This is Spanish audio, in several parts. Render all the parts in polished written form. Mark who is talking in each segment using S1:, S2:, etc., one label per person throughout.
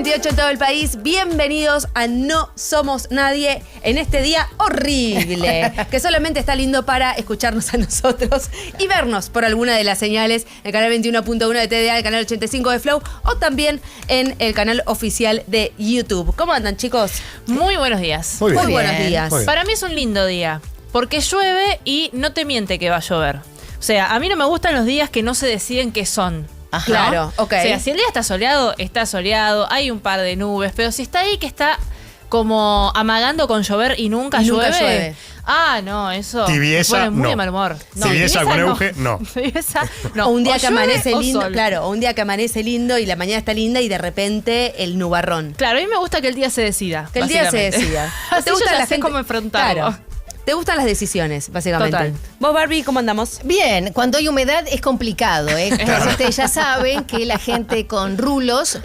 S1: 9:28 en todo el país. Bienvenidos a No Somos Nadie en este día horrible, que solamente está lindo para escucharnos a nosotros y vernos por alguna de las señales, el canal 21.1 de TDA, el canal 85 de Flow o también en el canal oficial de YouTube. ¿Cómo andan, chicos?
S2: Muy buenos días.
S1: Muy buenos días.
S2: Para mí es un lindo día, porque llueve y no te miente que va a llover. O sea, a mí no me gustan los días que no se deciden qué son.
S1: Ajá. Claro, ok.
S2: O sea, si el día está soleado, hay un par de nubes, pero si está ahí que está como amagando con llover y nunca llueve. Ah, no, eso
S3: tibieza,
S2: me pone muy
S3: no.
S2: de mal humor. No,
S3: tibieza con euge, no.
S2: Tibieza, no.
S1: O un día
S2: o
S1: que amanece
S2: llueve,
S1: lindo,
S2: o sol.
S1: claro, o un día que amanece lindo y la mañana está linda y de repente el nubarrón.
S2: Claro, a mí me gusta que el día se decida.
S1: Que el día se
S2: básicamente.
S1: decida.
S2: Así yo ya sé cómo enfrentarlo.
S1: Claro. ¿Te gustan las decisiones, básicamente?
S2: Total.
S1: Vos, Barbie, ¿cómo andamos?
S4: Bien, cuando hay humedad es complicado, ¿eh? Como ustedes ya saben que la gente con rulos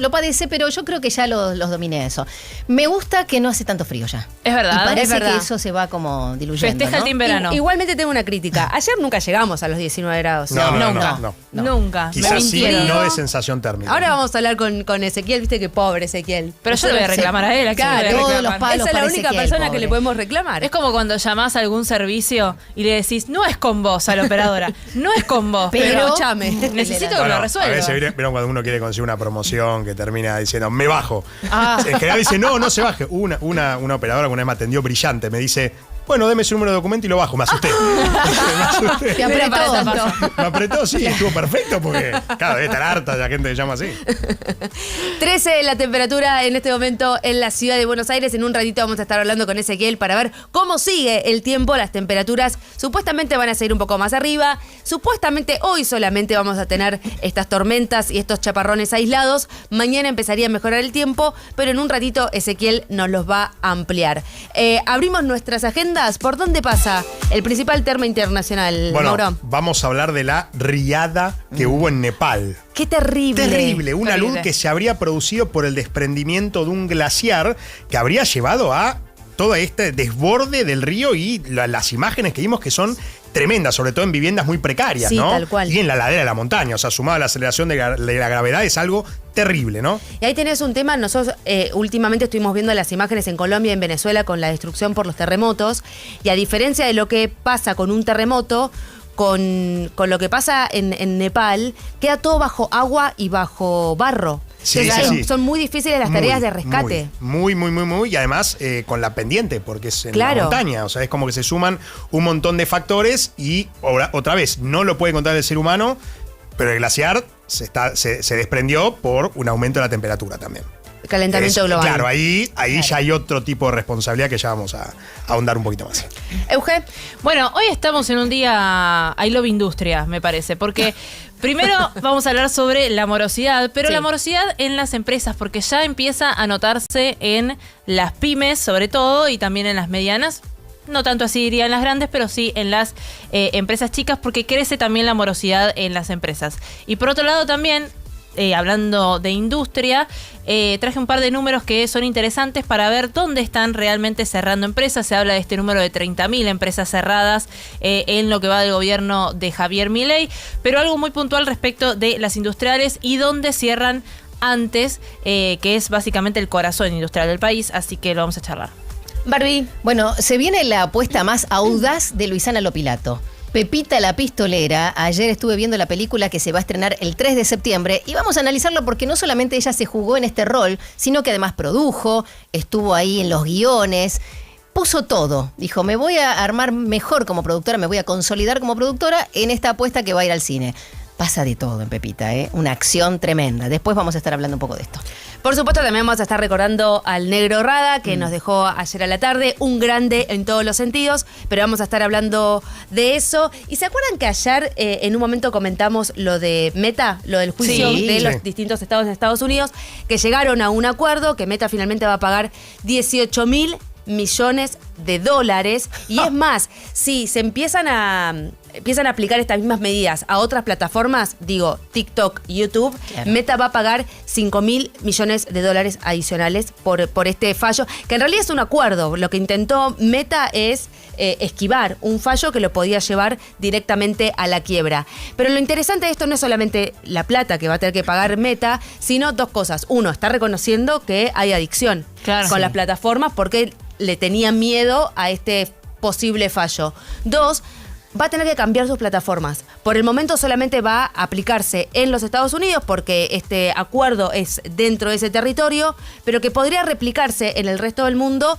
S4: lo padece, pero yo creo que ya los dominé eso. Me gusta que no hace tanto frío ya.
S2: Es verdad.
S4: Y parece
S1: es verdad.
S4: que eso se va como diluyendo,
S2: Festeja el
S4: ¿no?
S2: team verano.
S1: Igualmente tengo una crítica. Ayer nunca llegamos a los 19 grados.
S3: No.
S2: Nunca.
S3: Quizás
S2: Me
S3: sí,
S2: mintieron.
S3: no de sensación térmica.
S1: Ahora vamos a hablar con Ezequiel, viste que pobre Ezequiel.
S2: Pero yo le voy a reclamar a él. ¿A quién le voy a
S1: Claro,
S4: todos
S2: reclamar?
S4: los palos
S1: esa es la
S4: para
S1: única
S4: Ezequiel,
S1: persona que
S4: pobre.
S1: le podemos reclamar.
S2: Es como cuando llamás a algún servicio y le decís, no es con vos a la operadora, no es con vos, pero
S1: chame.
S2: necesito que
S3: Bueno,
S2: lo resuelva.
S3: a veces vieron cuando uno quiere conseguir una promoción que termina diciendo, me bajo.
S2: Ah.
S3: En general dice, no se baje. Una operadora que una vez me atendió brillante, me dice, bueno, deme su número de documento y lo bajo. Me asusté. Me asusté.
S4: Te apretó.
S2: Para eso pasa.
S3: Me apretó, sí, estuvo perfecto porque, claro, debe estar harta la gente que llama así.
S1: 13 la temperatura en este momento en la ciudad de Buenos Aires. En un ratito vamos a estar hablando con Ezequiel para ver cómo sigue el tiempo. Las temperaturas supuestamente van a seguir un poco más arriba. Supuestamente hoy solamente vamos a tener estas tormentas y estos chaparrones aislados. Mañana empezaría a mejorar el tiempo, pero en un ratito Ezequiel nos los va a ampliar. Abrimos nuestras agendas. ¿Por dónde pasa el principal termo internacional,
S3: Bueno,
S1: Mauro?
S3: vamos a hablar de la riada que hubo en Nepal.
S1: ¡Qué terrible!
S3: Terrible, una
S2: Terrible.
S3: luz que se habría producido por el desprendimiento de un glaciar que habría llevado a todo este desborde del río y las imágenes que vimos que son tremendas, sobre todo en viviendas muy precarias,
S1: Sí,
S3: ¿no?
S1: tal cual.
S3: Y en la ladera de la montaña, o sea, sumado a la aceleración de la gravedad es algo terrible, ¿no?
S1: Y ahí tenés un tema, nosotros últimamente estuvimos viendo las imágenes en Colombia y en Venezuela con la destrucción por los terremotos, y a diferencia de lo que pasa con un terremoto, con lo que pasa en Nepal, queda todo bajo agua y bajo barro.
S3: Sí,
S1: Entonces,
S3: sí.
S1: son muy difíciles las tareas de rescate.
S3: Muy, y además con la pendiente, porque es en
S1: Claro.
S3: la montaña, o sea, es como que se suman un montón de factores y otra vez, no lo puede contar el ser humano, pero el glaciar se desprendió por un aumento de la temperatura también.
S1: Calentamiento global.
S3: Claro, ahí ya hay otro tipo de responsabilidad que ya vamos a ahondar un poquito más.
S1: Euge,
S2: Bueno, hoy estamos en un día I Love Industria, me parece, porque primero vamos a hablar sobre la morosidad, pero
S1: Sí.
S2: la morosidad en las empresas, porque ya empieza a notarse en las pymes sobre todo y también en las medianas. No tanto así diría en las grandes, pero sí en las empresas chicas, porque crece también la morosidad en las empresas. Y por otro lado también, hablando de industria, traje un par de números que son interesantes para ver dónde están realmente cerrando empresas. Se habla de este número de 30.000 empresas cerradas en lo que va del gobierno de Javier Milei, pero algo muy puntual respecto de las industriales y dónde cierran antes, que es básicamente el corazón industrial del país, así que lo vamos a charlar.
S1: Barbie.
S4: Bueno, se viene la apuesta más audaz de Luisana Lopilato. Pepita la Pistolera. Ayer estuve viendo la película que se va a estrenar el 3 de septiembre y vamos a analizarlo porque no solamente ella se jugó en este rol, sino que además produjo, estuvo ahí en los guiones, puso todo. Dijo, me voy a armar mejor como productora, me voy a consolidar como productora en esta apuesta que va a ir al cine. Pasa de todo en Pepita, ¿eh? Una acción tremenda. Después vamos a estar hablando un poco de esto.
S1: Por supuesto, también vamos a estar recordando al Negro Rada, que nos dejó ayer a la tarde, un grande en todos los sentidos, pero vamos a estar hablando de eso. ¿Y se acuerdan que ayer en un momento comentamos lo de Meta, lo del juicio
S4: Sí.
S1: de los
S3: Sí.
S1: distintos estados de Estados Unidos, que llegaron a un acuerdo, que Meta finalmente va a pagar 18.000 millones de dólares? Y es más, si se empiezan a aplicar estas mismas medidas a otras plataformas, digo, TikTok, YouTube,
S4: Claro.
S1: Meta va a pagar 5.000 millones de dólares adicionales por este fallo, que en realidad es un acuerdo. Lo que intentó Meta es esquivar un fallo que lo podía llevar directamente a la quiebra. Pero lo interesante de esto no es solamente la plata que va a tener que pagar Meta, sino dos cosas. Uno, está reconociendo que hay adicción con las plataformas porque le tenían miedo a este posible fallo. Dos, va a tener que cambiar sus plataformas. Por el momento solamente va a aplicarse en los Estados Unidos porque este acuerdo es dentro de ese territorio, pero que podría replicarse en el resto del mundo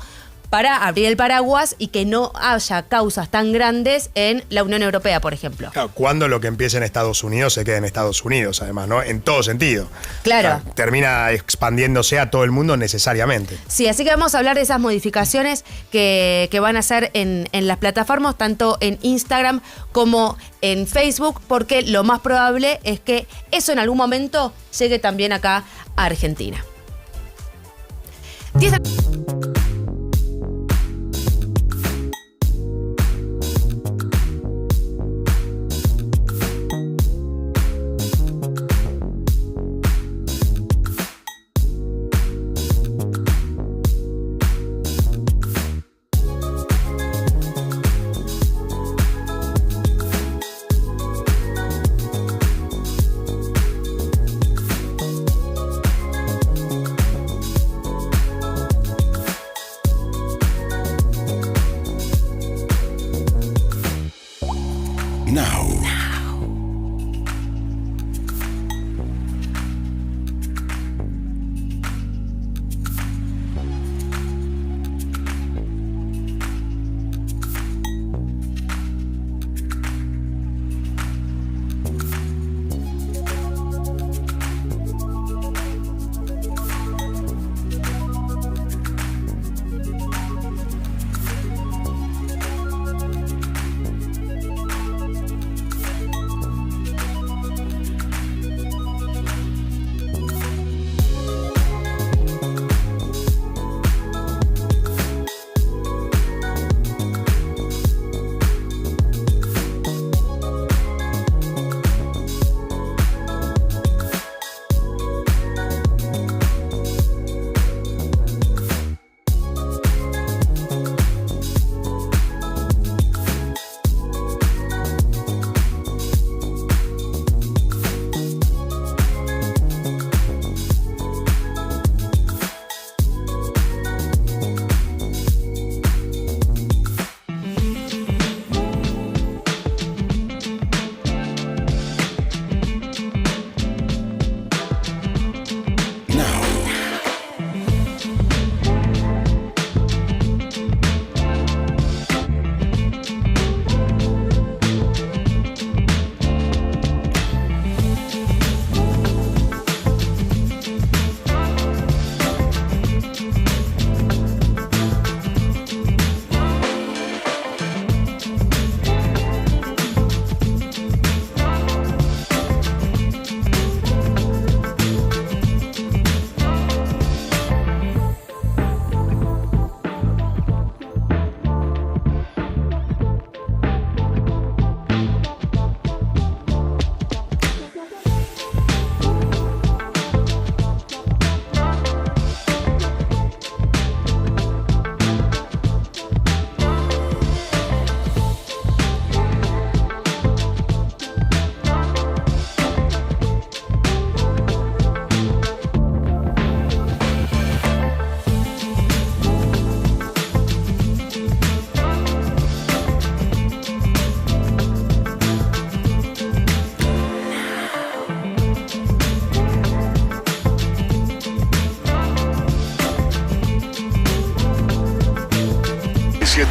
S1: para abrir el paraguas y que no haya causas tan grandes en la Unión Europea, por ejemplo.
S3: Claro, cuando lo que empiece en Estados Unidos se quede en Estados Unidos, además, ¿no? En todo sentido.
S1: Claro.
S3: O sea, termina expandiéndose a todo el mundo necesariamente.
S1: Sí, así que vamos a hablar de esas modificaciones que van a hacer en las plataformas, tanto en Instagram como en Facebook, porque lo más probable es que eso en algún momento llegue también acá a Argentina. 10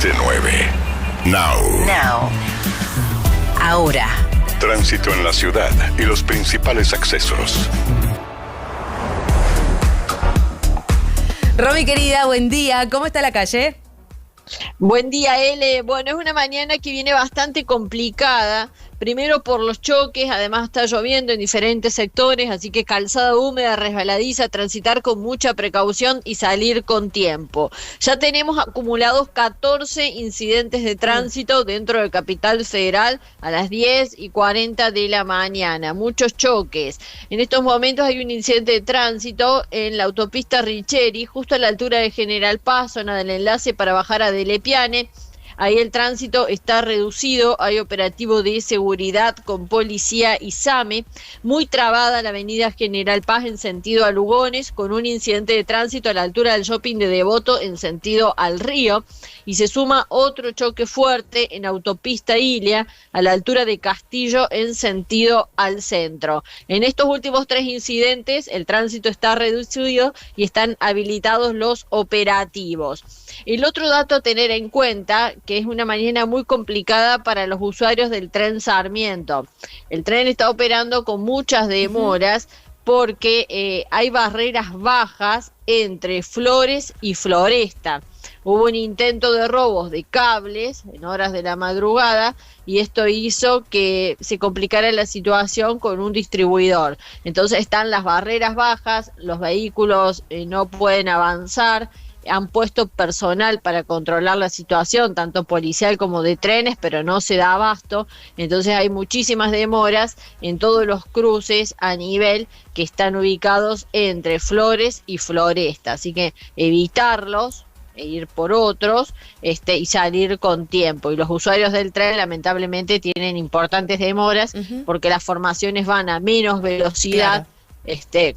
S5: 9. Now.
S6: Ahora.
S5: Tránsito en la ciudad y los principales accesos.
S1: Romy, querida, buen día. ¿Cómo está la calle?
S6: Buen día, Ele. Bueno, es una mañana que viene bastante complicada. Primero por los choques, además está lloviendo en diferentes sectores, así que calzada húmeda, resbaladiza, transitar con mucha precaución y salir con tiempo. Ya tenemos acumulados 14 incidentes de tránsito dentro de Capital Federal a las 10:40 de la mañana. Muchos choques. En estos momentos hay un incidente de tránsito en la autopista Richeri, justo a la altura de General Paz, zona del enlace para bajar a Delepiane. Ahí el tránsito está reducido, hay operativo de seguridad con policía y SAME, muy trabada la avenida General Paz en sentido a Lugones, con un incidente de tránsito a la altura del shopping de Devoto en sentido al río, y se suma otro choque fuerte en autopista Ilia a la altura de Castillo en sentido al centro. En estos últimos 3 incidentes el tránsito está reducido y están habilitados los operativos. El otro dato a tener en cuenta, que es una mañana muy complicada para los usuarios del tren Sarmiento. El tren está operando con muchas demoras porque hay barreras bajas entre Flores y Floresta. Hubo un intento de robos de cables en horas de la madrugada y esto hizo que se complicara la situación con un distribuidor. Entonces están las barreras bajas, los vehículos no pueden avanzar. Han puesto personal para controlar la situación, tanto policial como de trenes, pero no se da abasto. Entonces hay muchísimas demoras en todos los cruces a nivel que están ubicados entre Flores y Floresta. Así que evitarlos e ir por otros y salir con tiempo. Y los usuarios del tren lamentablemente tienen importantes demoras porque las formaciones van a menos velocidad. Claro.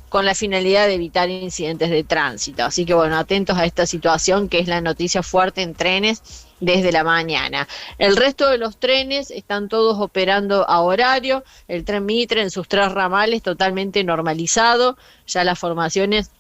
S6: Con la finalidad de evitar incidentes de tránsito. Así que bueno, atentos a esta situación que es la noticia fuerte en trenes desde la mañana. El resto de los trenes están todos operando a horario, el tren Mitre en sus 3 ramales totalmente normalizado, ya las formaciones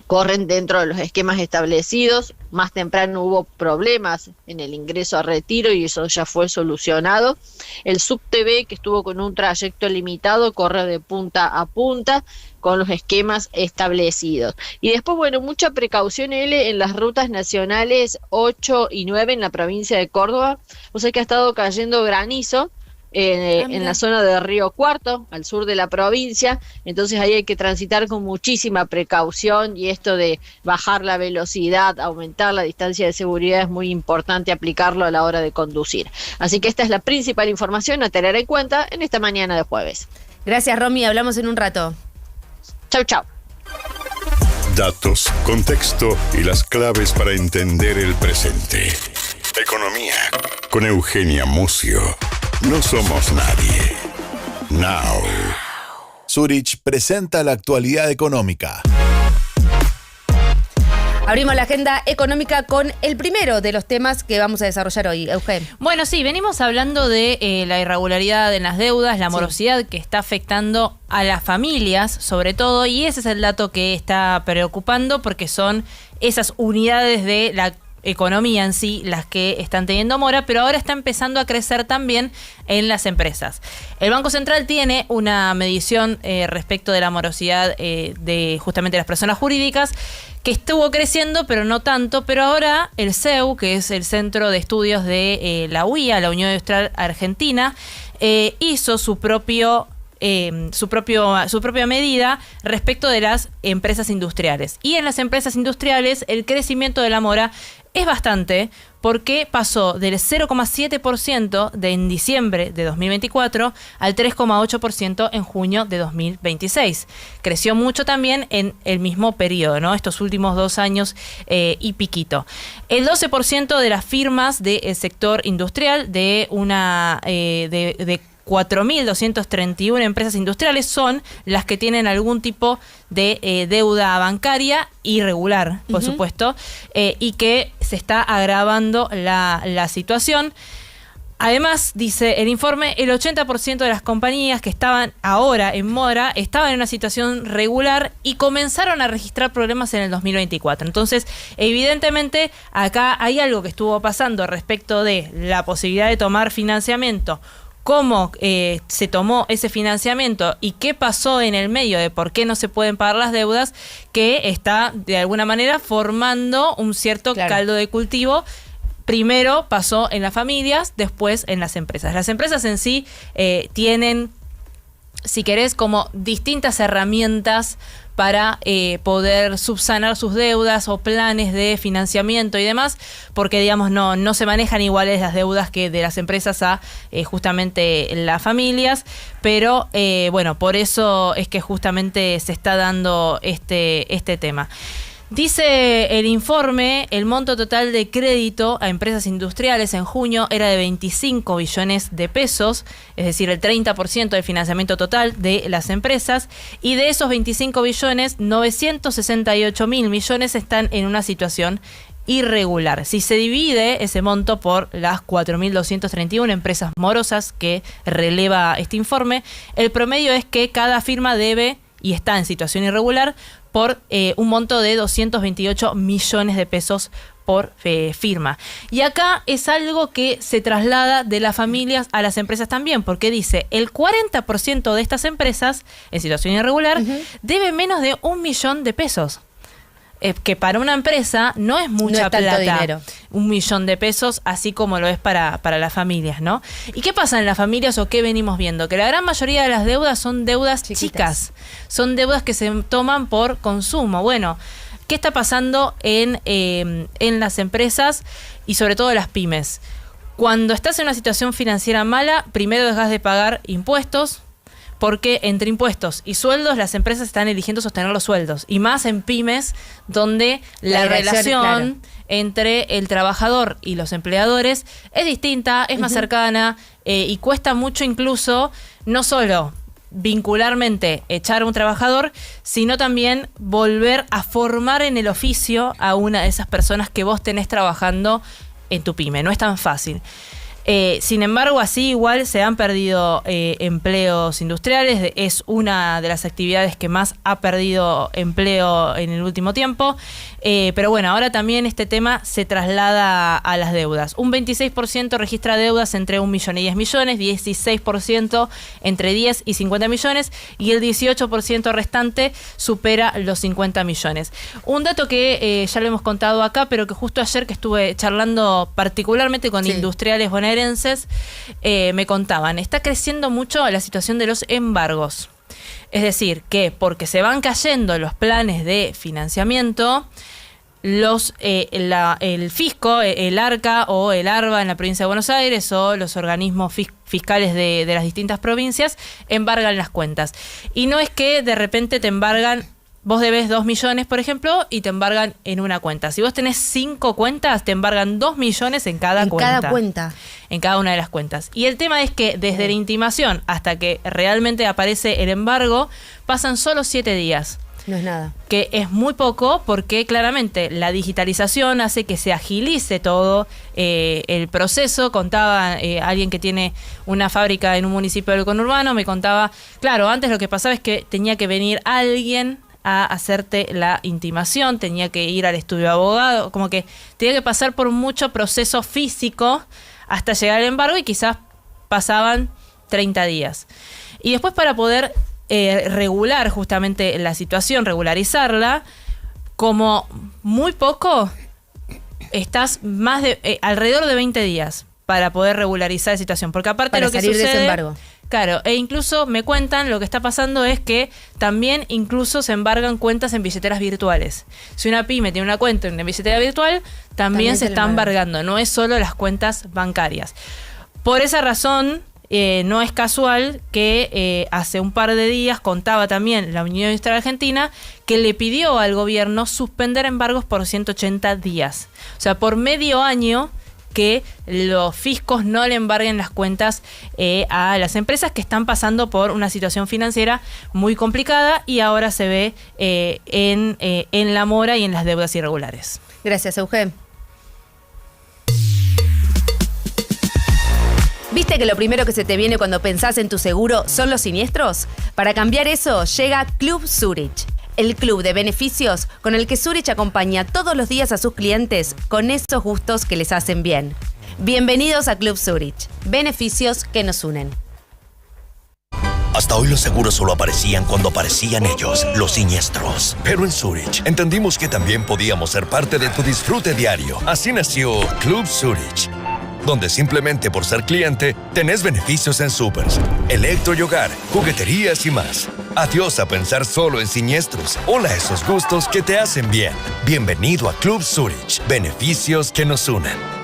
S6: corren dentro de los esquemas establecidos. Más temprano hubo problemas en el ingreso a Retiro y eso ya fue solucionado. El SubTV, que estuvo con un trayecto limitado, corre de punta a punta con los esquemas establecidos. Y después, bueno, mucha precaución en las rutas nacionales 8 y 9 en la provincia de Córdoba. O sea que ha estado cayendo granizo en la zona de Río Cuarto, al sur de la provincia, entonces ahí hay que transitar con muchísima precaución y esto de bajar la velocidad, aumentar la distancia de seguridad es muy importante aplicarlo a la hora de conducir. Así que esta es la principal información a tener en cuenta en esta mañana de jueves.
S1: Gracias, Romy, hablamos en un rato.
S6: Chau, chau.
S5: Datos, contexto y las claves para entender el presente. Economía con Eugenia Mucio. No somos nadie. Now.
S7: Zurich presenta la actualidad económica.
S1: Abrimos la agenda económica con el primero de los temas que vamos a desarrollar hoy. Eugen.
S2: Bueno, sí, venimos hablando de la irregularidad en las deudas, la morosidad que está afectando a las familias, sobre todo, y ese es el dato que está preocupando porque son esas unidades de la economía en sí las que están teniendo mora, pero ahora está empezando a crecer también en las empresas. El Banco Central tiene una medición respecto de la morosidad de justamente las personas jurídicas que estuvo creciendo, pero no tanto, pero ahora el CEU, que es el Centro de Estudios de la UIA, la Unión Industrial Argentina, hizo su propia medida respecto de las empresas industriales. Y en las empresas industriales el crecimiento de la mora es bastante, porque pasó del 0,7% en diciembre de 2024 al 3,8% en junio de 2026. Creció mucho también en el mismo periodo, ¿no? Estos últimos 2 años y piquito. El 12% de las firmas del sector industrial de 4.231 empresas industriales son las que tienen algún tipo de deuda bancaria irregular, por supuesto, y que se está agravando la situación. Además, dice el informe, el 80% de las compañías que estaban ahora en mora estaban en una situación regular y comenzaron a registrar problemas en el 2024. Entonces, evidentemente, acá hay algo que estuvo pasando respecto de la posibilidad de tomar financiamiento, cómo se tomó ese financiamiento y qué pasó en el medio de por qué no se pueden pagar las deudas, que está de alguna manera formando un cierto caldo de cultivo. Primero pasó en las familias, después en las empresas. Las empresas en sí tienen, si querés, como distintas herramientas para poder subsanar sus deudas o planes de financiamiento y demás, porque digamos no se manejan iguales las deudas que de las empresas a justamente las familias, pero bueno, por eso es que justamente se está dando este tema. Dice el informe, el monto total de crédito a empresas industriales en junio era de 25 billones de pesos, es decir, el 30% del financiamiento total de las empresas, y de esos 25 billones, 968 mil millones están en una situación irregular. Si se divide ese monto por las 4.231 empresas morosas que releva este informe, el promedio es que cada firma debe y está en situación irregular por un monto de 228 millones de pesos por firma. Y acá es algo que se traslada de las familias a las empresas también, porque dice, el 40% de estas empresas en situación irregular debe menos de 1 millón de pesos. Que para una empresa no es mucha
S1: No es tanto
S2: plata,
S1: dinero.
S2: 1 millón de pesos, así como lo es para las familias, ¿no? ¿Y qué pasa en las familias o qué venimos viendo? Que la gran mayoría de las deudas son deudas chicas, son deudas que se toman por consumo. Bueno, ¿qué está pasando en las empresas y sobre todo las pymes? Cuando estás en una situación financiera mala, primero dejas de pagar impuestos, porque entre impuestos y sueldos las empresas están eligiendo sostener los sueldos, y más en pymes donde la relación entre el trabajador y los empleadores es distinta, es más cercana, y cuesta mucho incluso no solo vincularmente echar a un trabajador, sino también volver a formar en el oficio a una de esas personas que vos tenés trabajando en tu pyme. No es tan fácil. Sin embargo, así igual se han perdido empleos industriales. Es una de las actividades que más ha perdido empleo en el último tiempo. Pero bueno, ahora también este tema se traslada a las deudas. Un 26% registra deudas entre 1 millón y 10 millones, 16% entre 10 y 50 millones y el 18% restante supera los 50 millones. Un dato que ya lo hemos contado acá, pero que justo ayer que estuve charlando particularmente con industriales bonaerenses, me contaban, está creciendo mucho la situación de los embargos. Es decir, que porque se van cayendo los planes de financiamiento, el fisco, el ARCA o el ARBA en la provincia de Buenos Aires o los organismos fiscales de las distintas provincias embargan las cuentas. Y no es que de repente te embargan, vos debes 2 millones, por ejemplo, y te embargan en una cuenta. Si vos tenés 5 cuentas, te embargan 2 millones en cada cuenta.
S1: En cada cuenta.
S2: En cada una de las cuentas. Y el tema es que desde la intimación hasta que realmente aparece el embargo, pasan solo 7 días.
S1: No es nada.
S2: Que es muy poco porque claramente la digitalización hace que se agilice todo el proceso. Contaba alguien que tiene una fábrica en un municipio del conurbano, me contaba, claro, antes lo que pasaba es que tenía que venir alguien a hacerte la intimación, tenía que ir al estudio de abogado, como que tenía que pasar por mucho proceso físico hasta llegar al embargo y quizás pasaban 30 días. Y después para poder regular justamente la situación, regularizarla, como muy poco, estás más de alrededor de 20 días para poder regularizar la situación, porque aparte
S1: para
S2: lo que
S1: salir
S2: sucede,
S1: de ese embargo.
S2: Claro, e incluso me cuentan, lo que está pasando es que también incluso se embargan cuentas en billeteras virtuales. Si una pyme tiene una cuenta en una billetera virtual, también se está embargando, no es solo las cuentas bancarias. Por esa razón, no es casual que hace un par de días contaba también la Unión Industrial Argentina que le pidió al gobierno suspender embargos por 180 días. O sea, por medio año que los fiscos no le embarguen las cuentas a las empresas que están pasando por una situación financiera muy complicada y ahora se ve en la mora y en las deudas irregulares.
S1: Gracias, Eugen. ¿Viste que lo primero que se te viene cuando pensás en tu seguro son los siniestros? Para cambiar eso, llega Club Zurich, el club de beneficios con el que Zurich acompaña todos los días a sus clientes con esos gustos que les hacen bien. Bienvenidos a Club Zurich, beneficios que nos unen.
S8: Hasta hoy los seguros solo aparecían cuando aparecían ellos, los siniestros. Pero en Zurich entendimos que también podíamos ser parte de tu disfrute diario. Así nació Club Zurich, donde simplemente por ser cliente tenés beneficios en supers, electro y hogar, jugueterías y más. Adiós a pensar solo en siniestros. Hola a esos gustos que te hacen bien. Bienvenido a Club Zurich, beneficios que nos unen.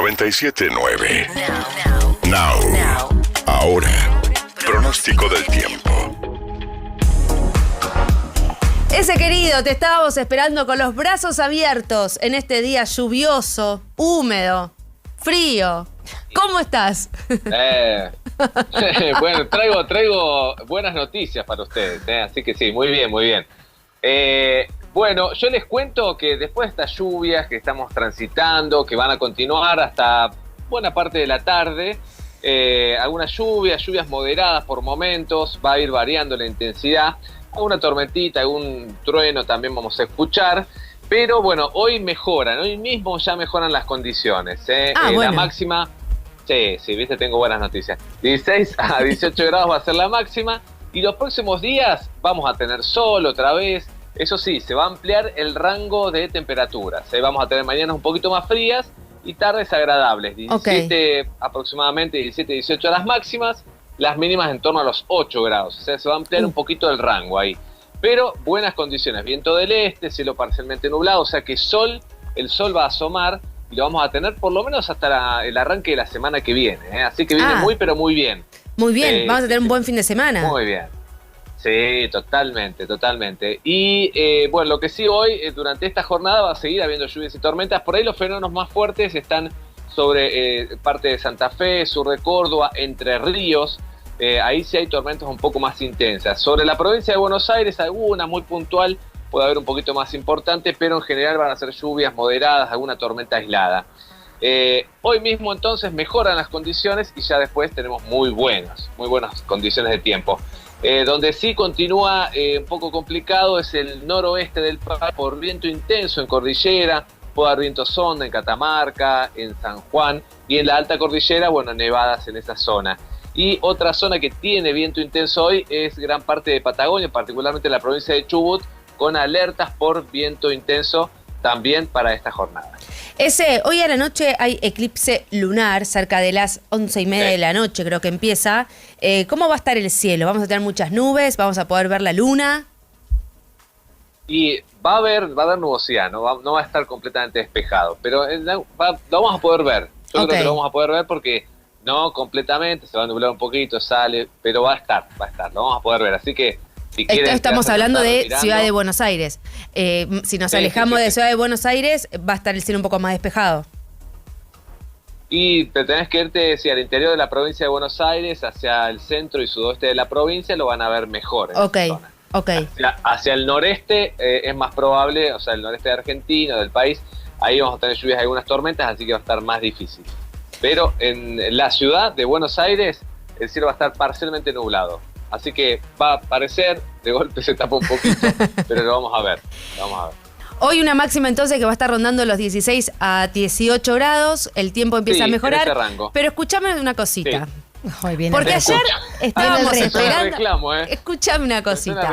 S5: 97.9. Now. Ahora. Pronóstico del tiempo.
S1: Ese querido, te estábamos esperando con los brazos abiertos en este día lluvioso, húmedo, frío. ¿Cómo estás?
S9: Bueno, traigo buenas noticias para ustedes, así que sí, muy bien, muy bien. Bueno, yo les cuento que después de estas lluvias que estamos transitando, que van a continuar hasta buena parte de la tarde, algunas lluvias moderadas por momentos, va a ir variando la intensidad, alguna tormentita, algún trueno también vamos a escuchar, pero bueno, hoy mismo ya mejoran las condiciones.
S1: Bueno.
S9: La máxima, sí, viste, tengo buenas noticias, 16 a 18 grados va a ser la máxima, y los próximos días vamos a tener sol otra vez. Eso sí, se va a ampliar el rango de temperaturas. Vamos a tener mañanas un poquito más frías y tardes agradables. 17 aproximadamente, 17, 18 horas máximas, las mínimas en torno a los 8 grados. O sea, se va a ampliar un poquito el rango ahí. Pero buenas condiciones, viento del este, cielo parcialmente nublado, o sea que el sol va a asomar y lo vamos a tener por lo menos hasta el arranque de la semana que viene. Así que viene pero muy bien.
S1: Muy bien, vamos a tener un buen fin de semana.
S9: Muy bien. Sí, totalmente. Y bueno, lo que sí hoy, durante esta jornada va a seguir habiendo lluvias y tormentas. Por ahí los fenómenos más fuertes están sobre parte de Santa Fe, sur de Córdoba, Entre Ríos. Ahí sí hay tormentas un poco más intensas. Sobre la provincia de Buenos Aires, alguna muy puntual, puede haber un poquito más importante, pero en general van a ser lluvias moderadas, alguna tormenta aislada. Hoy mismo entonces mejoran las condiciones y ya después tenemos muy buenas condiciones de tiempo. Donde sí continúa un poco complicado es el noroeste del país por viento intenso en cordillera, puede haber viento sonda en Catamarca, en San Juan, y en la alta cordillera, bueno, nevadas en esa zona. Y otra zona que tiene viento intenso hoy es gran parte de Patagonia, particularmente la provincia de Chubut, con alertas por viento intenso también para esta jornada.
S1: Hoy a la noche hay eclipse lunar, cerca de las 11:30 de la noche creo que empieza. ¿Cómo va a estar el cielo? ¿Vamos a tener muchas nubes? ¿Vamos a poder ver la luna?
S9: Y va a haber nubosidad, no va a estar completamente despejado, pero lo vamos a poder ver. Yo creo que lo vamos a poder ver porque no completamente, se va a nublar un poquito, sale, pero va a estar, lo vamos a poder ver. Así que si quieren,
S1: estamos hablando de Ciudad de Buenos Aires. Si nos alejamos de Ciudad de Buenos Aires, va a estar el cielo un poco más despejado.
S9: Y te tenés que irte al interior de la provincia de Buenos Aires, hacia el centro y sudoeste de la provincia, lo van a ver mejor. Hacia el noreste es más probable, o sea, el noreste de Argentina, del país, ahí vamos a tener lluvias y algunas tormentas, así que va a estar más difícil. Pero en la ciudad de Buenos Aires, el cielo va a estar parcialmente nublado. Así que va a parecer, de golpe se tapa un poquito, pero lo vamos a ver.
S1: Hoy una máxima entonces que va a estar rondando los 16 a 18 grados, el tiempo empieza a mejorar.
S9: En ese rango.
S1: Pero escúchame una cosita.
S9: Sí.
S1: Porque ayer estábamos esperando.
S9: Reclamo,
S1: Escúchame una cosita.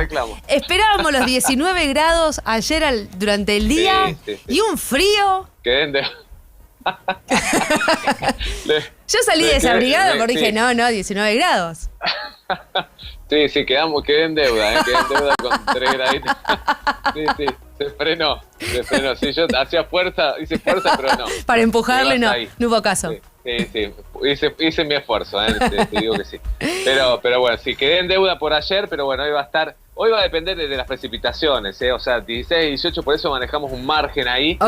S1: Esperábamos los 19 grados ayer durante el día y un frío. Yo salí desabrigado porque dije, no, 19 grados.
S9: Sí, quedé en deuda, quedé en deuda con 3 graditos. Sí, se frenó. Sí, yo hice fuerza, pero no.
S1: Para empujarle no hubo caso.
S9: Sí, hice mi esfuerzo, te digo que sí. Pero bueno, sí, quedé en deuda por ayer, pero bueno, hoy va a depender de las precipitaciones, o sea, 16, 18, por eso manejamos un margen ahí,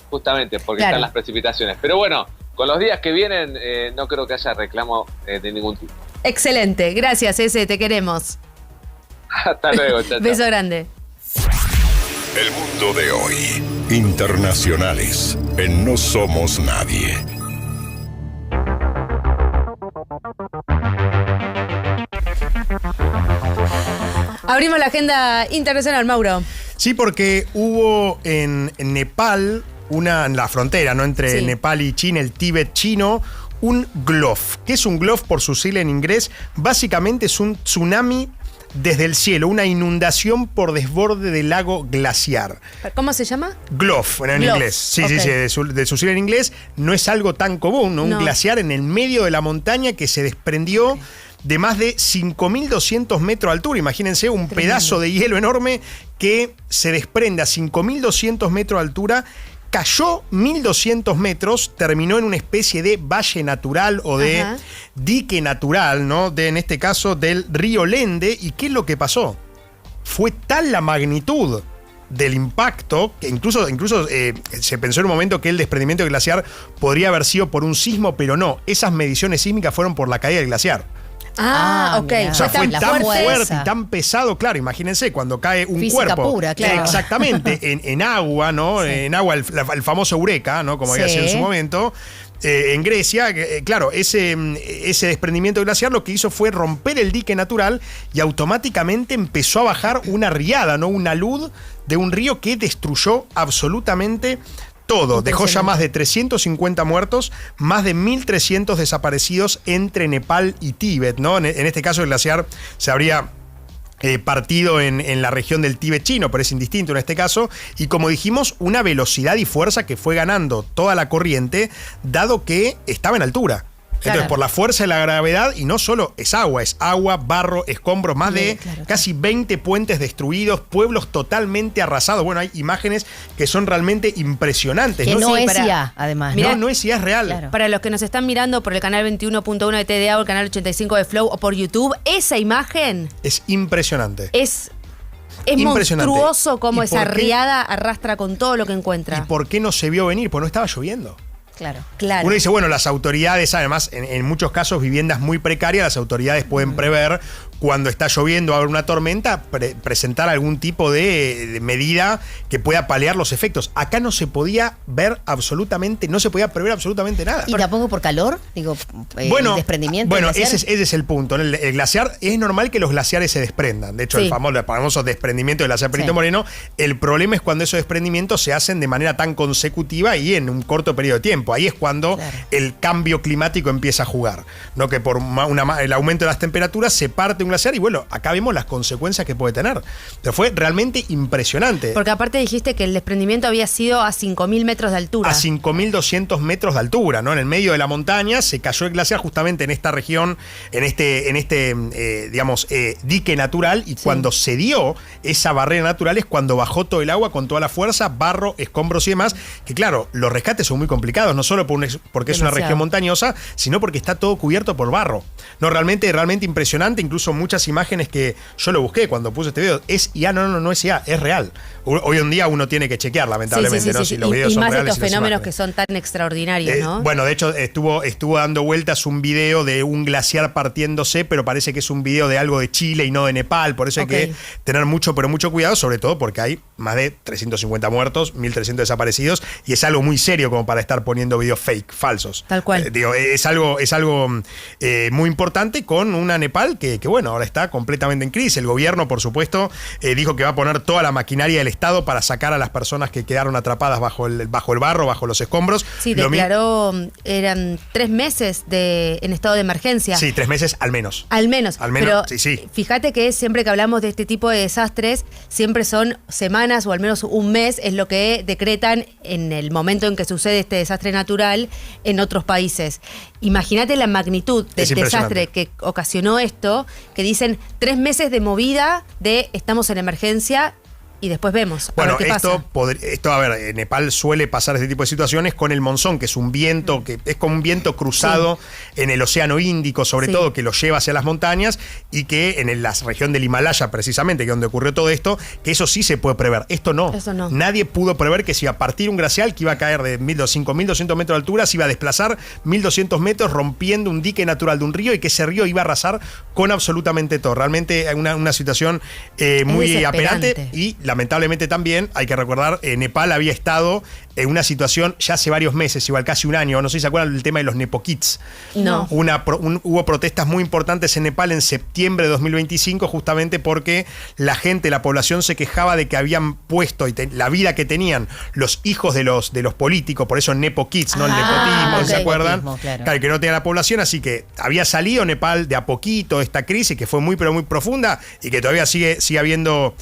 S9: justamente porque están las precipitaciones. Pero bueno, con los días que vienen no creo que haya reclamo de ningún tipo.
S1: Excelente, gracias te queremos.
S9: Hasta luego, chao.
S1: Beso grande.
S5: El mundo de hoy. Internacionales en No Somos Nadie.
S1: Abrimos la agenda internacional, Mauro.
S3: Sí, porque hubo en Nepal, en la frontera, ¿no? Entre Nepal y China, el Tíbet chino, un GLOF. ¿Qué es un GLOF por su sigla en inglés? Básicamente es un tsunami desde el cielo, una inundación por desborde del lago glaciar.
S1: ¿Cómo se llama?
S3: GLOF, en inglés. Sí, de su sigla en inglés. No es algo tan común, ¿no? Un glaciar en el medio de la montaña que se desprendió de más de 5.200 metros de altura. Imagínense un pedazo de hielo enorme que se desprende a 5.200 metros de altura, cayó 1.200 metros, terminó en una especie de valle natural o de dique natural, ¿no? En este caso del río Lende. ¿Y qué es lo que pasó? Fue tal la magnitud del impacto que incluso se pensó en un momento que el desprendimiento del glaciar podría haber sido por un sismo, pero no. Esas mediciones sísmicas fueron por la caída del glaciar.
S1: Ok.
S3: O sea, fue tan fuerte
S4: fuerza
S3: y tan pesado, claro, imagínense cuando cae un
S4: Física
S3: cuerpo.
S4: pura, claro.
S3: Exactamente, en agua, ¿no?
S4: Sí.
S3: En agua, el famoso Eureka, ¿no? Como había
S4: Sí.
S3: sido en su momento. En Grecia, claro, ese desprendimiento glaciar lo que hizo fue romper el dique natural y automáticamente empezó a bajar una riada, ¿no? Una luz de un río que destruyó absolutamente todo. Dejó ya más de 350 muertos, más de 1.300 desaparecidos entre Nepal y Tíbet, ¿no? En este caso el glaciar se habría partido en la región del Tíbet chino, pero es indistinto en este caso, y como dijimos, una velocidad y fuerza que fue ganando toda la corriente, dado que estaba en altura. Entonces,
S1: Claro.
S3: por la fuerza de la gravedad, y no solo es agua, barro, escombros, más de casi 20 puentes destruidos, pueblos totalmente arrasados. Bueno, hay imágenes que son realmente impresionantes.
S4: Que no
S1: Sí,
S4: es
S1: para-
S4: IA, además.
S1: Mirá,
S3: No es IA, es real.
S4: Claro.
S1: Para los que nos están mirando por el canal 21.1 de TDA o el canal 85 de Flow o por YouTube, esa imagen
S3: Es impresionante.
S1: es
S3: Impresionante.
S1: monstruoso como
S3: ¿Y
S1: esa
S3: por qué?
S1: riada arrastra con todo lo que
S3: ¿Y
S1: encuentra.
S3: por qué no se vio venir? Porque no estaba lloviendo.
S4: Claro.
S1: Claro.
S3: Uno dice, bueno, las autoridades, además, en muchos casos, viviendas muy precarias, las autoridades pueden prever cuando está lloviendo, va a haber una tormenta, presentar algún tipo de medida que pueda paliar los efectos. Acá no se podía ver absolutamente, no se podía prever absolutamente nada.
S4: ¿Y tampoco por calor? Digo, desprendimiento.
S3: Bueno,
S4: del glaciar.
S3: ese es el punto. El glaciar, es normal que los glaciares se desprendan. De hecho,
S1: Sí.
S3: el famoso desprendimiento del glaciar Perito
S4: Sí.
S3: Moreno, el problema es cuando esos desprendimientos se hacen de manera tan consecutiva y en un corto periodo de tiempo. Ahí es cuando el cambio climático empieza a jugar, ¿no? Que por el aumento de las temperaturas se parte un glaciar y bueno, acá vemos las consecuencias que puede tener. Pero fue realmente impresionante.
S1: Porque aparte dijiste que el desprendimiento había sido a 5.000 metros de altura.
S3: A 5.200 metros de altura, ¿no? En el medio de la montaña se cayó el glaciar justamente en esta región, en este dique natural, y cuando se dio esa barrera natural es cuando bajó todo el agua con toda la fuerza, barro, escombros y demás, que claro, los rescates son muy complicados, no solo porque es una región montañosa, sino porque está todo cubierto por barro. No, realmente impresionante, incluso muchas imágenes que yo lo busqué cuando puse este video, es IA, no es IA, es real. Hoy en día uno tiene que chequear, lamentablemente, ¿no? Si los videos
S1: y
S3: son
S1: más de
S3: reales
S1: estos
S3: y las
S1: fenómenos
S3: imágenes.
S1: que son tan extraordinarios, ¿no?
S3: Bueno, de hecho, estuvo dando vueltas un video de un glaciar partiéndose, pero parece que es un video de algo de Chile y no de Nepal, por eso hay que tener mucho cuidado, sobre todo porque hay más de 350 muertos, 1.300 desaparecidos, y es algo muy serio como para estar poniendo videos fake, falsos.
S1: Tal cual.
S3: Es algo muy importante con una Nepal que bueno, ahora está completamente en crisis. El gobierno, por supuesto, dijo que va a poner toda la maquinaria del Estado para sacar a las personas que quedaron atrapadas bajo el barro, bajo los escombros.
S1: Sí, declaró, eran 3 meses en estado de emergencia.
S3: Sí, 3 meses al menos.
S1: Al menos.
S3: Al menos,
S1: pero
S3: sí.
S1: Fíjate que siempre que hablamos de este tipo de desastres, siempre son semanas o al menos un mes, es lo que decretan en el momento en que sucede este desastre natural en otros países. Imagínate la magnitud del desastre que ocasionó esto, que dicen 3 meses de movida de estamos en emergencia. Y después vemos.
S3: Bueno,
S1: qué pasa.
S3: esto, a ver, en Nepal suele pasar este tipo de situaciones con el monzón, que es un viento, que es como un viento cruzado en el Océano Índico, sobre todo, que lo lleva hacia las montañas, y que en la región del Himalaya, precisamente, que es donde ocurrió todo esto, que eso sí se puede prever. Esto no. Nadie pudo prever que si iba a partir un glacial que iba a caer de 5.200 metros de altura, se iba a desplazar 1.200 metros rompiendo un dique natural de un río y que ese río iba a arrasar con absolutamente todo. Realmente una situación muy apenante y lamentablemente también hay que recordar, Nepal había estado en una situación ya hace varios meses, igual casi un año, no sé si se acuerdan del tema de los Nepo Kids.
S1: No.
S3: Hubo protestas muy importantes en Nepal en septiembre de 2025 justamente porque la población se quejaba de que habían puesto la vida que tenían los hijos de los políticos, por eso Nepo Kids, ¿no? El nepotismo, ¿se acuerdan? Claro, que no tenía la población, así que había salido Nepal de a poquito esta crisis que fue muy pero muy profunda y que todavía sigue habiendo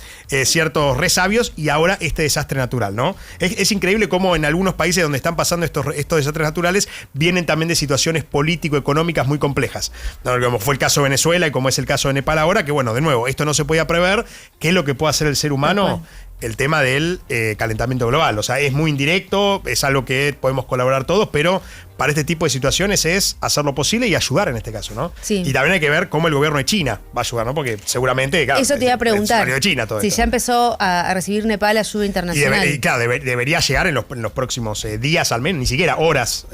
S3: ciertos resabios, y ahora este desastre natural, ¿no? Es increíble cómo en algunos países donde están pasando estos desastres naturales vienen también de situaciones político-económicas muy complejas, ¿no? Como fue el caso de Venezuela y como es el caso de Nepal ahora, que bueno, de nuevo, esto no se podía prever. ¿Qué es lo que puede hacer el ser humano? el tema del calentamiento global. O sea, es muy indirecto, es algo que podemos colaborar todos, pero para este tipo de situaciones es hacer lo posible y ayudar en este caso, ¿no?
S1: Sí.
S3: Y también hay que ver cómo el gobierno de China va a ayudar, ¿no? Porque seguramente, claro,
S1: Eso te iba a preguntar.
S3: salió de China todo
S1: si
S3: esto.
S1: ya empezó a recibir Nepal ayuda internacional.
S3: Y claro, debería llegar en los próximos días al menos, ni siquiera horas.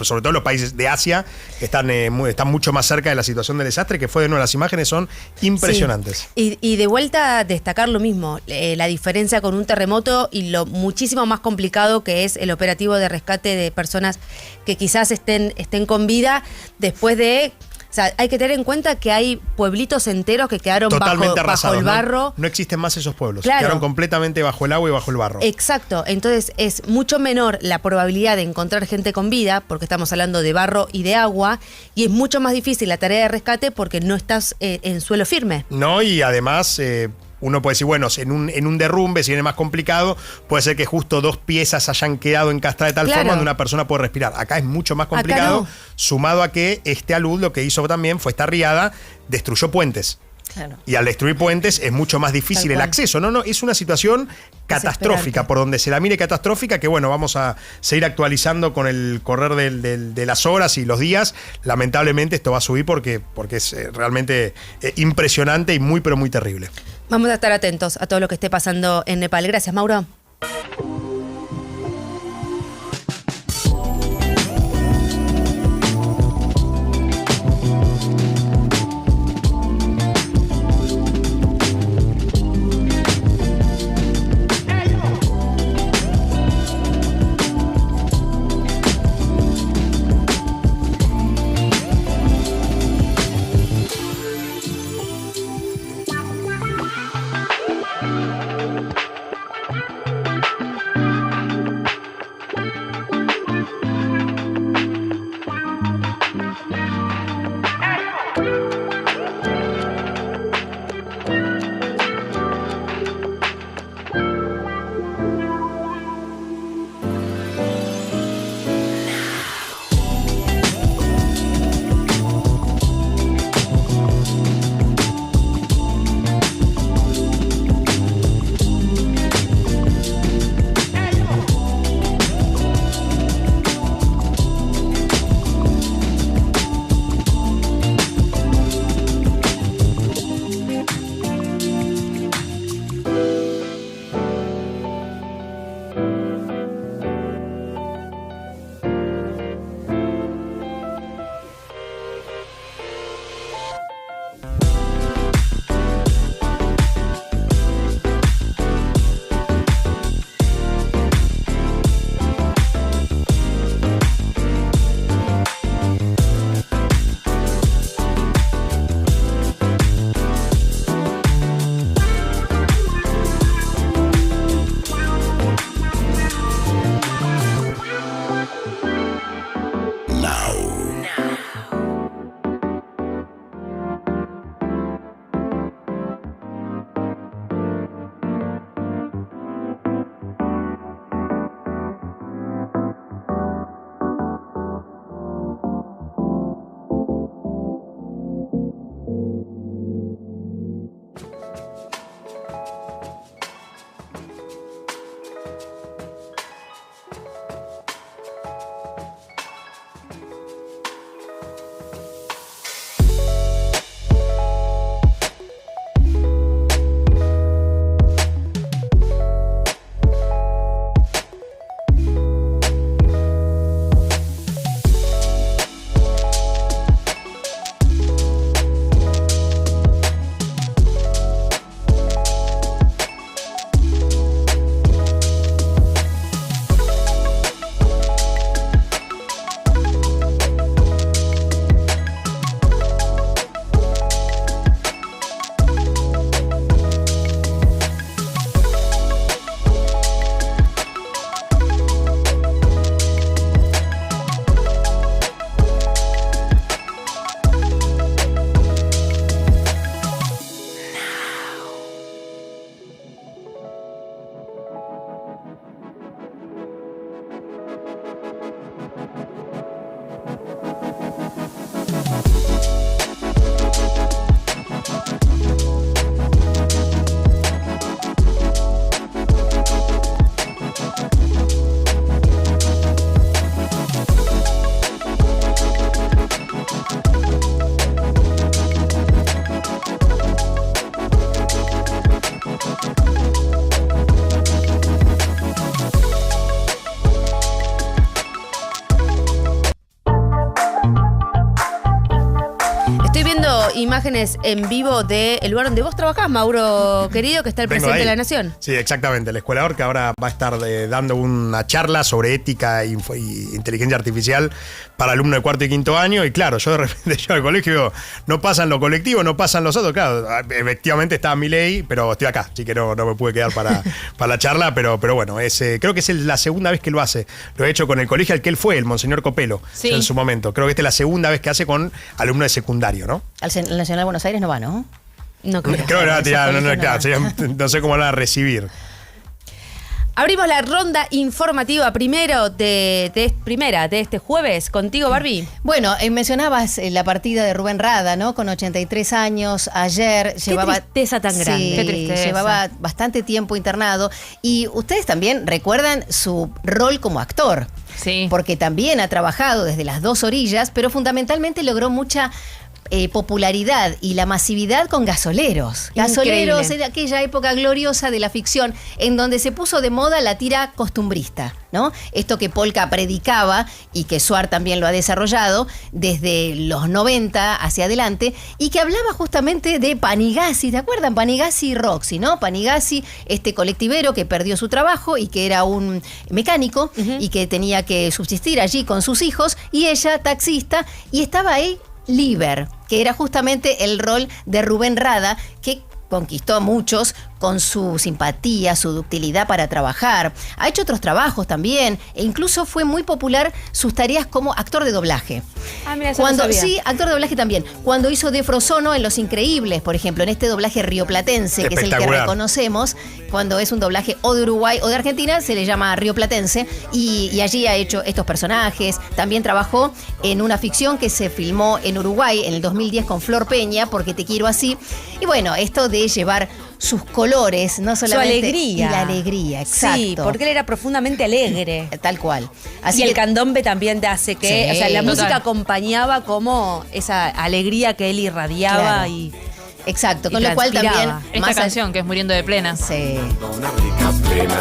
S3: Sobre todo los países de Asia que están mucho más cerca de la situación del desastre, que fue de nuevo, las imágenes son impresionantes.
S1: Sí. Y de vuelta destacar lo mismo, la diferencia con un terremoto y lo muchísimo más complicado que es el operativo de rescate de personas que quizás estén con vida después de... O sea, hay que tener en cuenta que hay pueblitos enteros que quedaron bajo el barro.
S3: No existen más esos pueblos.
S1: Claro.
S3: Quedaron completamente bajo el agua y bajo el barro.
S1: Exacto. Entonces es mucho menor la probabilidad de encontrar gente con vida, porque estamos hablando de barro y de agua, y es mucho más difícil la tarea de rescate porque no estás en suelo firme.
S3: No, y además... uno puede decir, bueno, en un derrumbe, si viene más complicado, puede ser que justo 2 piezas hayan quedado encastradas de tal forma donde una persona puede respirar. Acá es mucho más complicado, sumado a que este alud lo que hizo también fue esta riada, destruyó puentes.
S4: Claro.
S3: Y al destruir puentes es mucho más difícil el acceso. No, es una situación catastrófica, por donde se la mire catastrófica, que bueno, vamos a seguir actualizando con el correr de las horas y los días. Lamentablemente esto va a subir porque es realmente impresionante y muy, pero muy terrible.
S1: Vamos a estar atentos a todo lo que esté pasando en Nepal. Gracias, Mauro. imágenes en vivo del lugar donde vos trabajás, Mauro, querido, que está el
S3: Vengo
S1: presidente de
S3: ahí.
S1: la Nación.
S3: Sí, exactamente. El escuelador que ahora va a estar dando una charla sobre ética y inteligencia artificial para alumnos de cuarto y quinto año. Y claro, yo de repente llego al colegio y digo, no pasan los colectivos, no pasan los otros. Claro, efectivamente estaba Milei, pero estoy acá, así que no me pude quedar para la charla. Pero bueno, creo que es la segunda vez que lo hace. Lo he hecho con el colegio al que él fue, el Monseñor Copelo,
S2: Sí.
S3: en su momento. Creo que esta es la segunda vez que hace con alumnos de secundario, ¿no?
S4: Al Nacional de Buenos Aires no va, ¿no?
S1: No creo.
S3: Creo que le va a tirar,
S4: Ese colegio
S3: claro, no sé cómo la van a recibir.
S1: Abrimos la ronda informativa primero de este jueves. Contigo, Barbie.
S4: Bueno, mencionabas la partida de Rubén Rada, ¿no? Con 83 años, ayer llevaba...
S1: tristeza tan grande.
S4: Sí,
S2: Qué tristeza.
S4: llevaba bastante tiempo internado. Y ustedes también recuerdan su rol como actor.
S2: Sí.
S4: Porque también ha trabajado desde las dos orillas, pero fundamentalmente logró mucha popularidad y la masividad con Gasoleros. Gasoleros
S1: Increíble.
S4: era aquella época gloriosa de la ficción en donde se puso de moda la tira costumbrista, ¿no? Esto que Polka predicaba y que Suar también lo ha desarrollado desde los 90 hacia adelante y que hablaba justamente de Panigasi, ¿te acuerdan? Panigasi y Roxy, ¿no? Panigasi, este colectivero que perdió su trabajo y que era un mecánico y que tenía que subsistir allí con sus hijos, y ella taxista, y estaba ahí Liber, que era justamente el rol de Rubén Rada, que conquistó a muchos con su simpatía, su ductilidad para trabajar. Ha hecho otros trabajos también e incluso fue muy popular sus tareas como actor de doblaje.
S1: Ah, mira, eso no sabía.
S4: Sí, actor de doblaje también. Cuando hizo de Frozono en Los Increíbles, por ejemplo, en este doblaje rioplatense, que es el que
S3: Espectacular.
S4: reconocemos, cuando es un doblaje o de Uruguay o de Argentina, se le llama rioplatense, y allí ha hecho estos personajes. También trabajó en una ficción que se filmó en Uruguay en el 2010 con Flor Peña, Porque te quiero así. Y bueno, esto de llevar sus colores, no solamente...
S1: Su alegría.
S4: Y la alegría, exacto.
S1: Sí, porque él era profundamente alegre.
S4: Tal cual.
S1: Así y el candombe también te hace que,
S4: Sí,
S1: o sea, la
S2: total.
S1: música acompañaba como esa alegría que él irradiaba.
S4: Claro.
S1: y
S4: Exacto,
S1: y
S4: con lo cual
S1: transpiraba.
S4: también...
S2: Esta
S4: más
S2: canción que es Muriendo de Plena.
S4: Sí.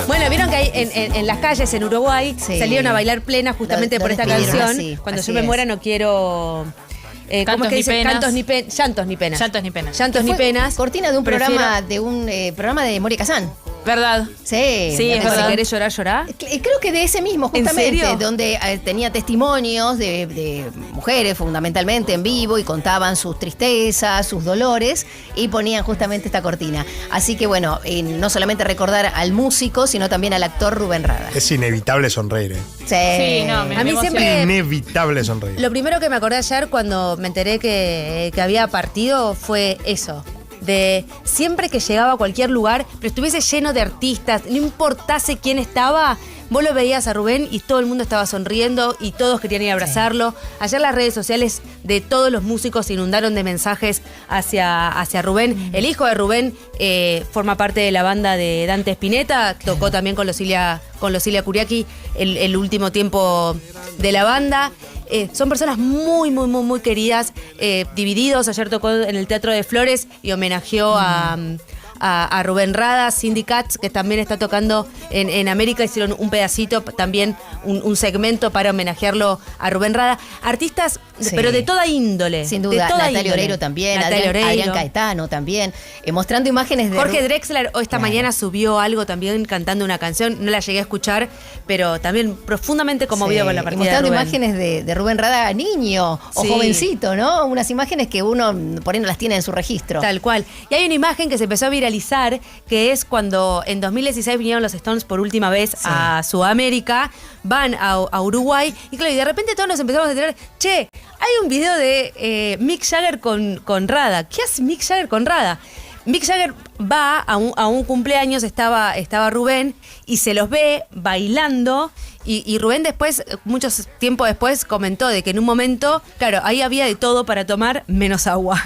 S1: Bueno, vieron que hay en las calles en Uruguay
S4: Sí.
S1: salieron a bailar plena justamente
S4: Lo
S1: por esta
S4: despidieron
S1: canción.
S4: así,
S1: Cuando
S4: así
S1: yo me
S4: es.
S1: muera no quiero... ¿cómo
S2: Cantos
S1: es que
S2: ni
S1: dice?
S2: penas.
S1: Llantos ni penas.
S2: Llantos ni penas.
S1: Llantos ni
S4: Fue
S1: penas.
S4: cortina de un
S1: Prefiero-
S4: programa de Moria Kazán.
S2: ¿Verdad?
S4: Sí,
S2: Sí, es
S1: Si
S2: verdad.
S1: querés llorar, llorá.
S4: Creo que de ese mismo,
S1: ¿En
S4: justamente,
S1: serio?
S4: donde tenía testimonios de mujeres fundamentalmente en vivo y contaban sus tristezas, sus dolores, y ponían justamente esta cortina. Así que bueno, no solamente recordar al músico, sino también al actor Rubén Rada.
S3: Es inevitable sonreír,
S2: Sí, no,
S1: A mí
S2: me
S1: siempre-
S3: Inevitable sonreír.
S1: Lo primero que me acordé ayer cuando me enteré que había partido fue eso. De siempre que llegaba a cualquier lugar, pero estuviese lleno de artistas, no importase quién estaba, vos lo veías a Rubén y todo el mundo estaba sonriendo y todos querían ir a abrazarlo. Ayer las redes sociales de todos los músicos se inundaron de mensajes hacia Rubén. El hijo de Rubén forma parte de la banda de Dante Spinetta, tocó también con Losilia Curiaki el último tiempo de la banda. Son personas muy, muy, muy, muy queridas. Divididos, ayer tocó en el Teatro de Flores y homenajeó a Rubén Rada. Syndicats, que también está tocando en América, hicieron un pedacito, también un segmento para homenajearlo a Rubén Rada. Artistas,
S4: Sí.
S1: pero de toda índole.
S4: Sin
S1: de
S4: duda,
S1: toda
S4: Natalia
S1: índole.
S4: Oreiro también,
S1: Natalia Oreiro.
S4: Adrián Caetano también, mostrando imágenes de...
S1: Jorge Drexler esta
S4: Claro.
S1: mañana subió algo también cantando una canción, no la llegué a escuchar, pero también profundamente conmovido
S4: Sí,
S1: con la
S4: y
S1: partida de
S4: mostrando
S1: Rubén.
S4: imágenes de Rubén Rada niño o
S1: Sí.
S4: jovencito, ¿no? Unas imágenes que uno por ahí no las tiene en su registro.
S1: Tal cual. Y hay una imagen que se empezó a viralizar, que es cuando en 2016 vinieron los Stones por última vez a Sudamérica, van a Uruguay, y claro, y de repente todos nos empezamos a enterar, che, hay un video de Mick Jagger con Rada. ¿Qué hace Mick Jagger con Rada? Mick Jagger va a un cumpleaños, estaba Rubén, y se los ve bailando, y Rubén después, mucho tiempo después, comentó de que en un momento, claro, ahí había de todo para tomar, menos agua.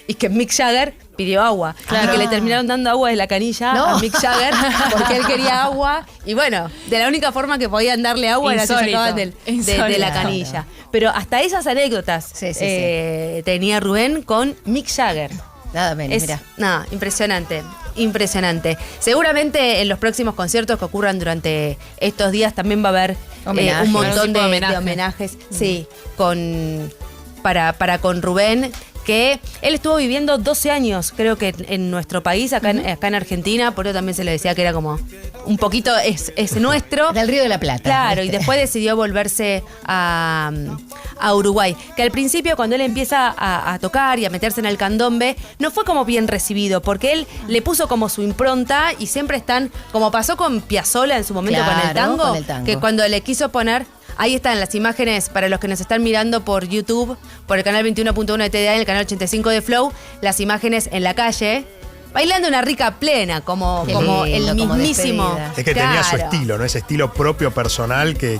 S1: Y que Mick Jagger pidió agua.
S2: Claro.
S1: Y que le terminaron dando agua de la canilla
S4: No.
S1: a Mick Jagger porque él quería agua. Y bueno, de la única forma que podían darle agua era si
S2: Insólito.
S1: sacaban de la
S2: Insólito.
S1: canilla. Pero hasta esas anécdotas
S4: Sí, sí,
S1: tenía Rubén con Mick Jagger.
S4: Nada menos,
S1: Es,
S4: mirá.
S1: nada, impresionante, impresionante. Seguramente en los próximos conciertos que ocurran durante estos días también va a haber
S4: Homenaje.
S1: un montón
S2: Algún tipo de
S1: de
S2: homenaje.
S1: homenajes, sí, para con Rubén, que él estuvo viviendo 12 años, creo que en nuestro país, acá en Argentina, por eso también se le decía que era como un poquito es nuestro.
S4: Del Río de la Plata.
S1: Claro, y después decidió volverse a Uruguay. Que al principio, cuando él empieza a tocar y a meterse en el candombe, no fue como bien recibido, porque él le puso como su impronta y siempre están, como pasó con Piazzolla en su momento con el tango, que cuando le quiso poner... Ahí están las imágenes para los que nos están mirando por YouTube, por el canal 21.1 de TDA y el canal 85 de Flow, las imágenes en la calle, bailando una rica plena, como el mismísimo.
S3: Es que tenía su estilo, ¿no? Ese estilo propio, personal, que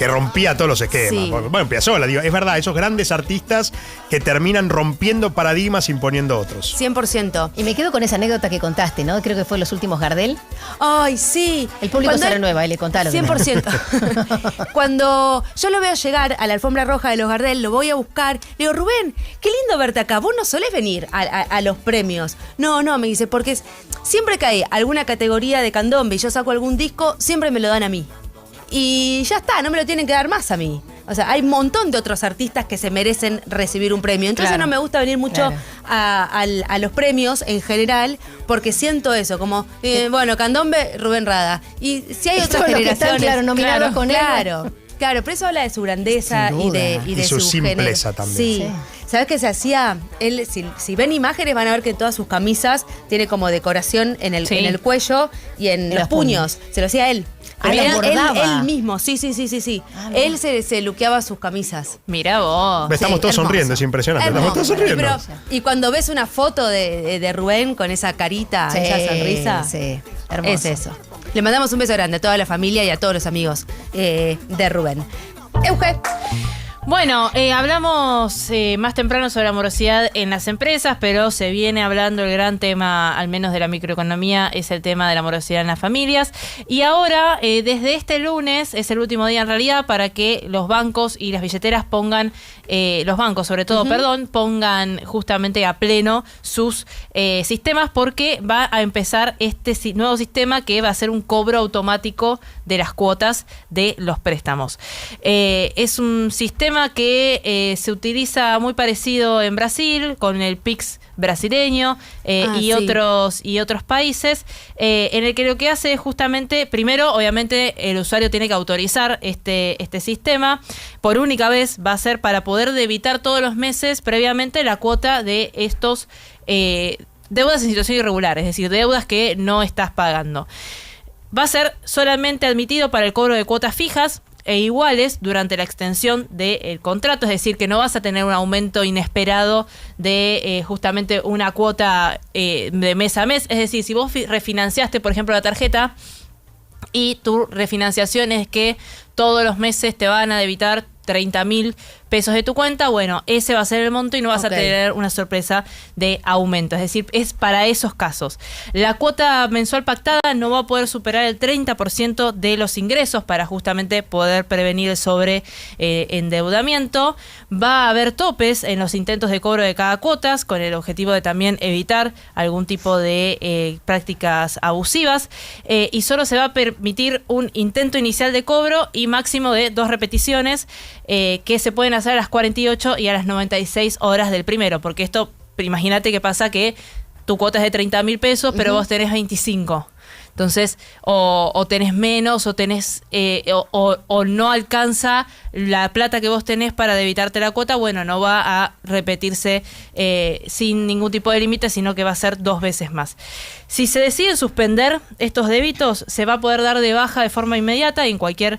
S3: rompía todos los esquemas.
S1: Sí.
S3: Bueno, Piazzolla, digo, es verdad, esos grandes artistas que terminan rompiendo paradigmas, imponiendo otros.
S1: 100%.
S4: Y me quedo con esa anécdota que contaste, ¿no? Creo que fue los últimos Gardel.
S1: Ay, sí.
S4: El público se renueva y le contaron.
S1: 100%. Cuando yo lo veo llegar a la alfombra roja de los Gardel, lo voy a buscar. Le digo, Rubén, qué lindo verte acá. Vos no solés venir a los premios. No, me dice, porque siempre que hay alguna categoría de candombe y yo saco algún disco, siempre me lo dan a mí. Y ya está, no me lo tienen que dar más a mí. O sea, hay un montón de otros artistas que se merecen recibir un premio. Entonces no me gusta venir mucho a los premios en general, porque siento eso, como, bueno, candombe, Rubén Rada. Y si hay otras generaciones...
S4: Claro, nominados con él.
S1: Claro, pero eso habla de su grandeza y de
S3: su simpleza también.
S1: Sí. ¿Sabes qué se hacía? Él, si ven imágenes, van a ver que todas sus camisas tiene como decoración en el cuello y en los puños. Se lo hacía él. Él mismo, sí. Él se luqueaba sus camisas.
S2: Mirá vos.
S3: Estamos todos sonriendo, es impresionante. Estamos todos sonriendo.
S1: Y cuando ves una foto de Rubén con esa carita, esa sonrisa,
S4: hermoso.
S1: Es eso. Le mandamos un beso grande a toda la familia y a todos los amigos de Rubén. Euge.
S2: Bueno, hablamos más temprano sobre la morosidad en las empresas, pero se viene hablando el gran tema, al menos de la microeconomía, es el tema de la morosidad en las familias. Y ahora, desde este lunes, es el último día en realidad, para que los bancos y las billeteras pongan, los bancos sobre todo, pongan justamente a pleno sus sistemas, porque va a empezar este nuevo sistema que va a ser un cobro automático de las cuotas de los préstamos. Es un sistema que se utiliza muy parecido en Brasil, con el Pix brasileño y otros países, en el que lo que hace es justamente, primero, obviamente, el usuario tiene que autorizar este sistema. Por única vez va a ser para poder debitar todos los meses previamente la cuota de estos deudas en situación irregular, es decir, deudas que no estás pagando. Va a ser solamente admitido para el cobro de cuotas fijas e iguales durante la extensión del contrato, es decir, que no vas a tener un aumento inesperado de justamente una cuota de mes a mes. Es decir, si vos refinanciaste, por ejemplo, la tarjeta y tu refinanciación es que todos los meses te van a debitar 30.000 pesos de tu cuenta, bueno, ese va a ser el monto y no vas a tener una sorpresa de aumento. Es decir, es para esos casos. La cuota mensual pactada no va a poder superar el 30% de los ingresos para justamente poder prevenir el sobreendeudamiento. Va a haber topes en los intentos de cobro de cada cuota, con el objetivo de también evitar algún tipo de prácticas abusivas. Y solo se va a permitir un intento inicial de cobro y máximo de 2 repeticiones que se pueden hacer a las 48 y a las 96 horas del primero, porque esto, imagínate que pasa que tu cuota es de 30.000 pesos, pero vos tenés 25. Entonces, o tenés menos, o tenés o no alcanza la plata que vos tenés para debitarte la cuota, bueno, no va a repetirse sin ningún tipo de límite, sino que va a ser 2 veces más. Si se deciden suspender estos débitos, se va a poder dar de baja de forma inmediata en cualquier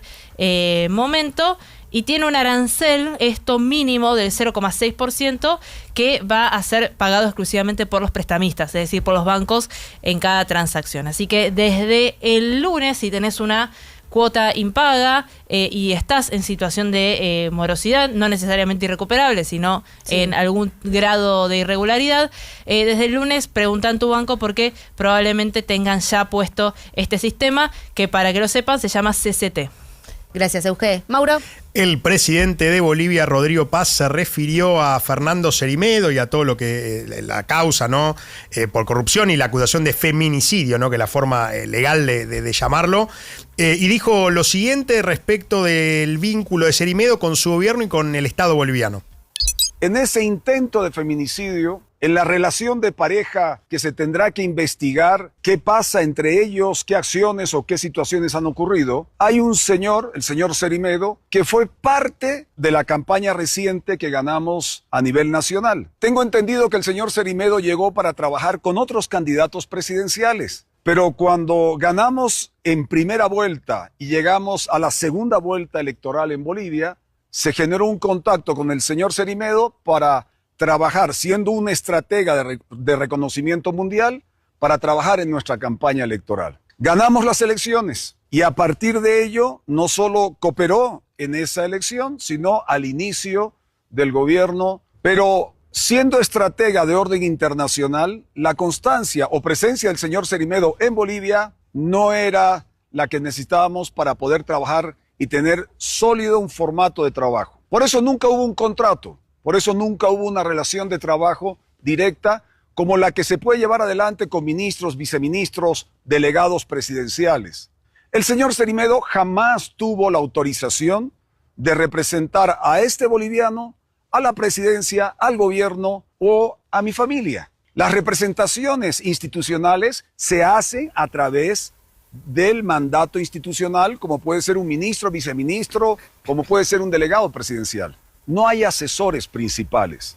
S2: momento. Y tiene un arancel, esto mínimo del 0,6%, que va a ser pagado exclusivamente por los prestamistas, es decir, por los bancos en cada transacción. Así que desde el lunes, si tenés una cuota impaga y estás en situación de morosidad, no necesariamente irrecuperable, sino en algún grado de irregularidad, desde el lunes pregunta en tu banco porque probablemente tengan ya puesto este sistema, que para que lo sepan se llama CCT.
S1: Gracias, Euge. Mauro.
S3: El presidente de Bolivia, Rodrigo Paz, se refirió a Fernando Cerimedo y a todo lo que la causa, ¿no? Por corrupción y la acusación de feminicidio, ¿no? Que es la forma legal de llamarlo. Y dijo lo siguiente respecto del vínculo de Cerimedo con su gobierno y con el Estado boliviano.
S10: en ese intento de feminicidio, en la relación de pareja que se tendrá que investigar qué pasa entre ellos, qué acciones o qué situaciones han ocurrido, hay un señor, el señor Cerimedo, que fue parte de la campaña reciente que ganamos a nivel nacional. Tengo entendido que el señor Cerimedo llegó para trabajar con otros candidatos presidenciales, pero cuando ganamos en primera vuelta y llegamos a la segunda vuelta electoral en Bolivia, se generó un contacto con el señor Cerimedo para trabajar, siendo un estratega de reconocimiento mundial, para trabajar en nuestra campaña electoral. Ganamos las elecciones y a partir de ello no solo cooperó en esa elección, sino al inicio del gobierno, pero siendo estratega de orden internacional, la constancia o presencia del señor Cerimedo en Bolivia no era la que necesitábamos para poder trabajar y tener sólido un formato de trabajo. Por eso nunca hubo un contrato. Por eso nunca hubo una relación de trabajo directa como la que se puede llevar adelante con ministros, viceministros, delegados presidenciales. El señor Cerimedo jamás tuvo la autorización de representar a este boliviano, a la presidencia, al gobierno o a mi familia. Las representaciones institucionales se hacen a través del mandato institucional, como puede ser un ministro, viceministro, como puede ser un delegado presidencial. No hay asesores principales.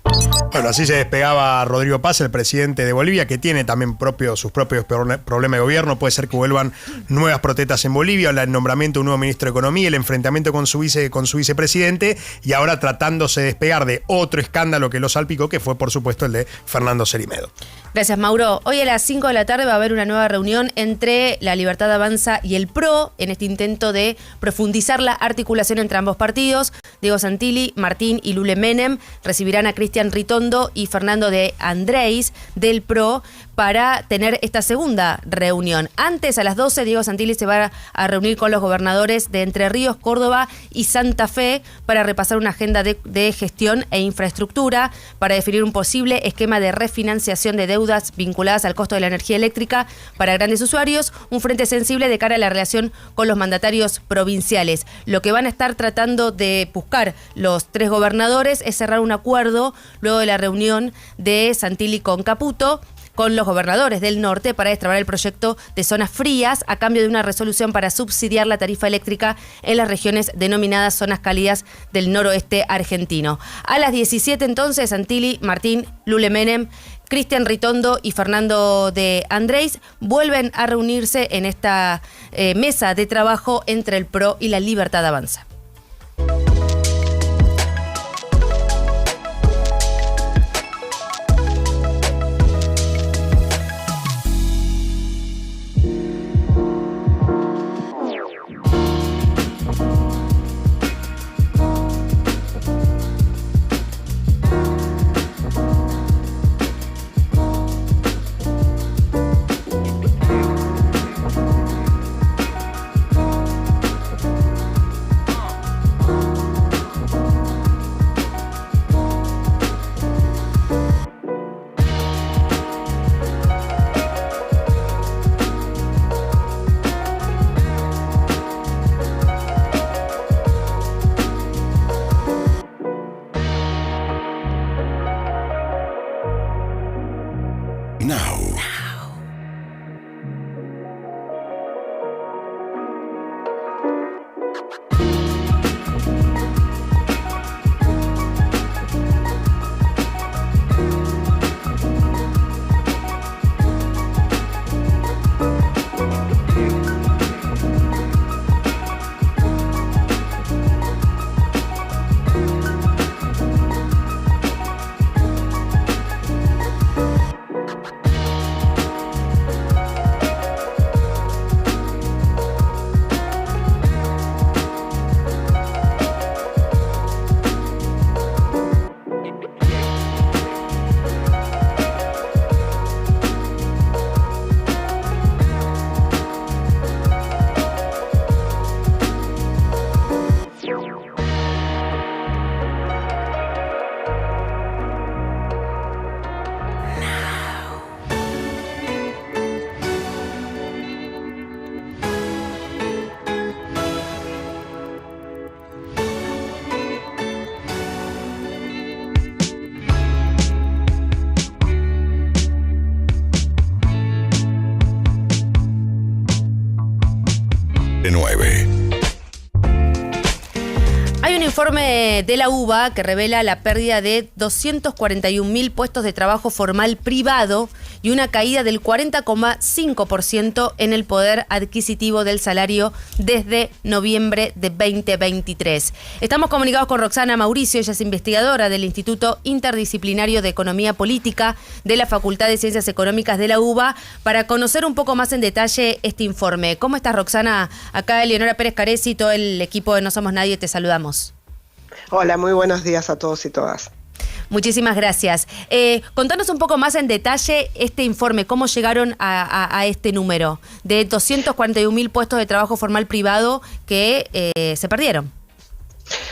S3: Bueno, así se despegaba Rodrigo Paz, el presidente de Bolivia, que tiene también sus propios problemas de gobierno. Puede ser que vuelvan nuevas protestas en Bolivia, el nombramiento de un nuevo ministro de Economía, el enfrentamiento con su vicepresidente, y ahora tratándose de despegar de otro escándalo que lo salpicó, que fue, por supuesto, el de Fernando Cerimedo.
S1: Gracias, Mauro. Hoy a las 5 de la tarde va a haber una nueva reunión entre La Libertad Avanza y el PRO en este intento de profundizar la articulación entre ambos partidos. Diego Santilli, Martín y Lule Menem recibirán a Cristian Ritondo y Fernando de Andrés del PRO para tener esta segunda reunión. Antes, a las 12, Diego Santilli se va a reunir con los gobernadores de Entre Ríos, Córdoba y Santa Fe para repasar una agenda de gestión e infraestructura, para definir un posible esquema de refinanciación de deudas vinculadas al costo de la energía eléctrica para grandes usuarios, un frente sensible de cara a la relación con los mandatarios provinciales. Lo que van a estar tratando de buscar los tres gobernadores es cerrar un acuerdo luego de la reunión de Santilli con Caputo, con los gobernadores del norte, para destrabar el proyecto de zonas frías a cambio de una resolución para subsidiar la tarifa eléctrica en las regiones denominadas zonas cálidas del noroeste argentino. A las 17 entonces, Santilli, Martín, Lule Menem, Cristian Ritondo y Fernando de Andrés vuelven a reunirse en esta mesa de trabajo entre el PRO y La Libertad Avanza. informe de la UBA que revela la pérdida de 241.000 puestos de trabajo formal privado y una caída del 40,5% en el poder adquisitivo del salario desde noviembre de 2023. Estamos comunicados con Roxana Mauricio, ella es investigadora del Instituto Interdisciplinario de Economía Política de la Facultad de Ciencias Económicas de la UBA, para conocer un poco más en detalle este informe. ¿Cómo estás, Roxana? Acá Eleonora Pérez Caresi y todo el equipo de No Somos Nadie te saludamos.
S11: Hola, muy buenos días a todos y todas.
S1: Muchísimas gracias. Contanos un poco más en detalle este informe, cómo llegaron a este número de 241.000 puestos de trabajo formal privado que se perdieron.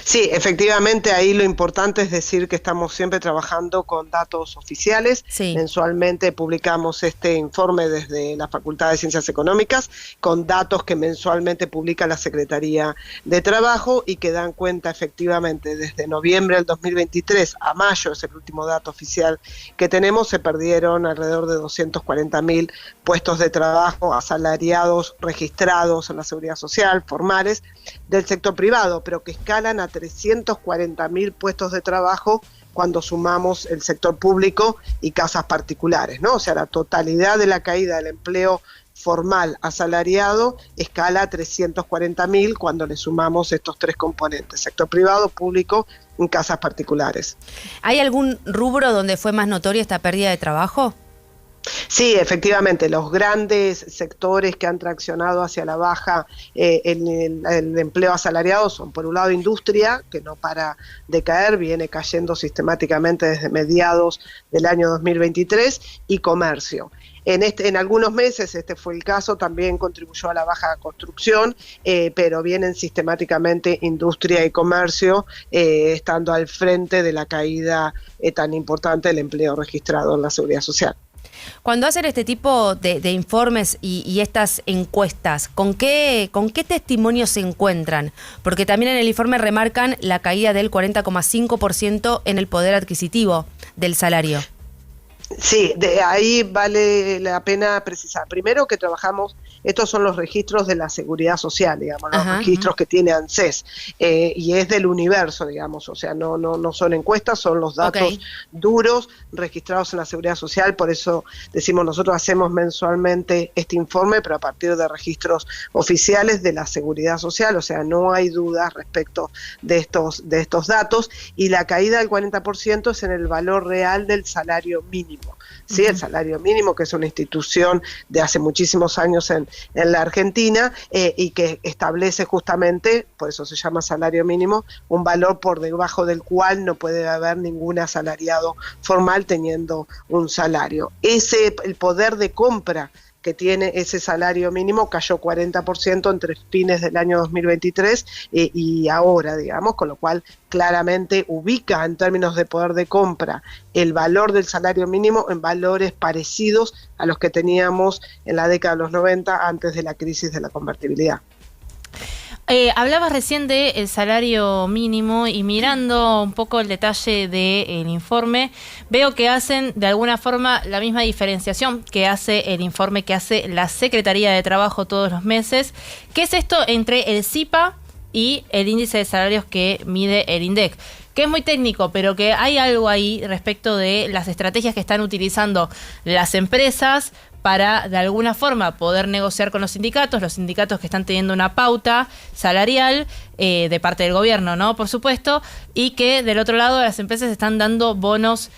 S11: Sí, efectivamente, ahí lo importante es decir que estamos siempre trabajando con datos oficiales. Sí. Mensualmente publicamos este informe desde la Facultad de Ciencias Económicas con datos que mensualmente publica la Secretaría de Trabajo y que dan cuenta efectivamente desde noviembre del 2023 a mayo, es el último dato oficial que tenemos, se perdieron alrededor de 240.000 puestos de trabajo asalariados registrados en la Seguridad Social, formales, del sector privado, pero que escalan a 340.000 puestos de trabajo cuando sumamos el sector público y casas particulares, ¿no? O sea, la totalidad de la caída del empleo formal asalariado escala a 340.000 cuando le sumamos estos tres componentes, sector privado, público y casas particulares.
S1: ¿Hay algún rubro donde fue más notoria esta pérdida de trabajo?
S11: Sí, efectivamente, los grandes sectores que han traccionado hacia la baja el empleo asalariado son, por un lado, industria, que no para de caer, viene cayendo sistemáticamente desde mediados del año 2023, y comercio. En algunos meses, este fue el caso, también contribuyó a la baja construcción, pero vienen sistemáticamente industria y comercio, estando al frente de la caída tan importante del empleo registrado en la Seguridad Social.
S1: Cuando hacen este tipo de informes y estas encuestas, ¿con qué testimonios se encuentran? Porque también en el informe remarcan la caída del 40,5% en el poder adquisitivo del salario.
S11: Sí, de ahí vale la pena precisar. Primero que trabajamos, estos son los registros de la Seguridad Social, digamos, los registros que tiene ANSES, y es del universo, digamos, o sea, no son encuestas, son los datos duros registrados en la Seguridad Social, por eso decimos nosotros hacemos mensualmente este informe, pero a partir de registros oficiales de la Seguridad Social, o sea, no hay dudas respecto de estos datos, y la caída del 40% es en el valor real del salario mínimo. Sí, el salario mínimo, que es una institución de hace muchísimos años en la Argentina, y que establece justamente, por eso se llama salario mínimo, un valor por debajo del cual no puede haber ningún asalariado formal teniendo un salario. El poder de compra que tiene ese salario mínimo cayó 40% entre fines del año 2023 y ahora, digamos, con lo cual claramente ubica en términos de poder de compra el valor del salario mínimo en valores parecidos a los que teníamos en la década de los 90 antes de la crisis de la convertibilidad.
S2: Hablabas recién del salario mínimo y mirando un poco el detalle del informe, veo que hacen de alguna forma la misma diferenciación que hace el informe que hace la Secretaría de Trabajo todos los meses. ¿Qué es esto entre el CIPA y el índice de salarios que mide el INDEC? Que es muy técnico, pero que hay algo ahí respecto de las estrategias que están utilizando las empresas para, de alguna forma, poder negociar con los sindicatos que están teniendo una pauta salarial de parte del gobierno, ¿no? Por supuesto, y que del otro lado las empresas están dando bonos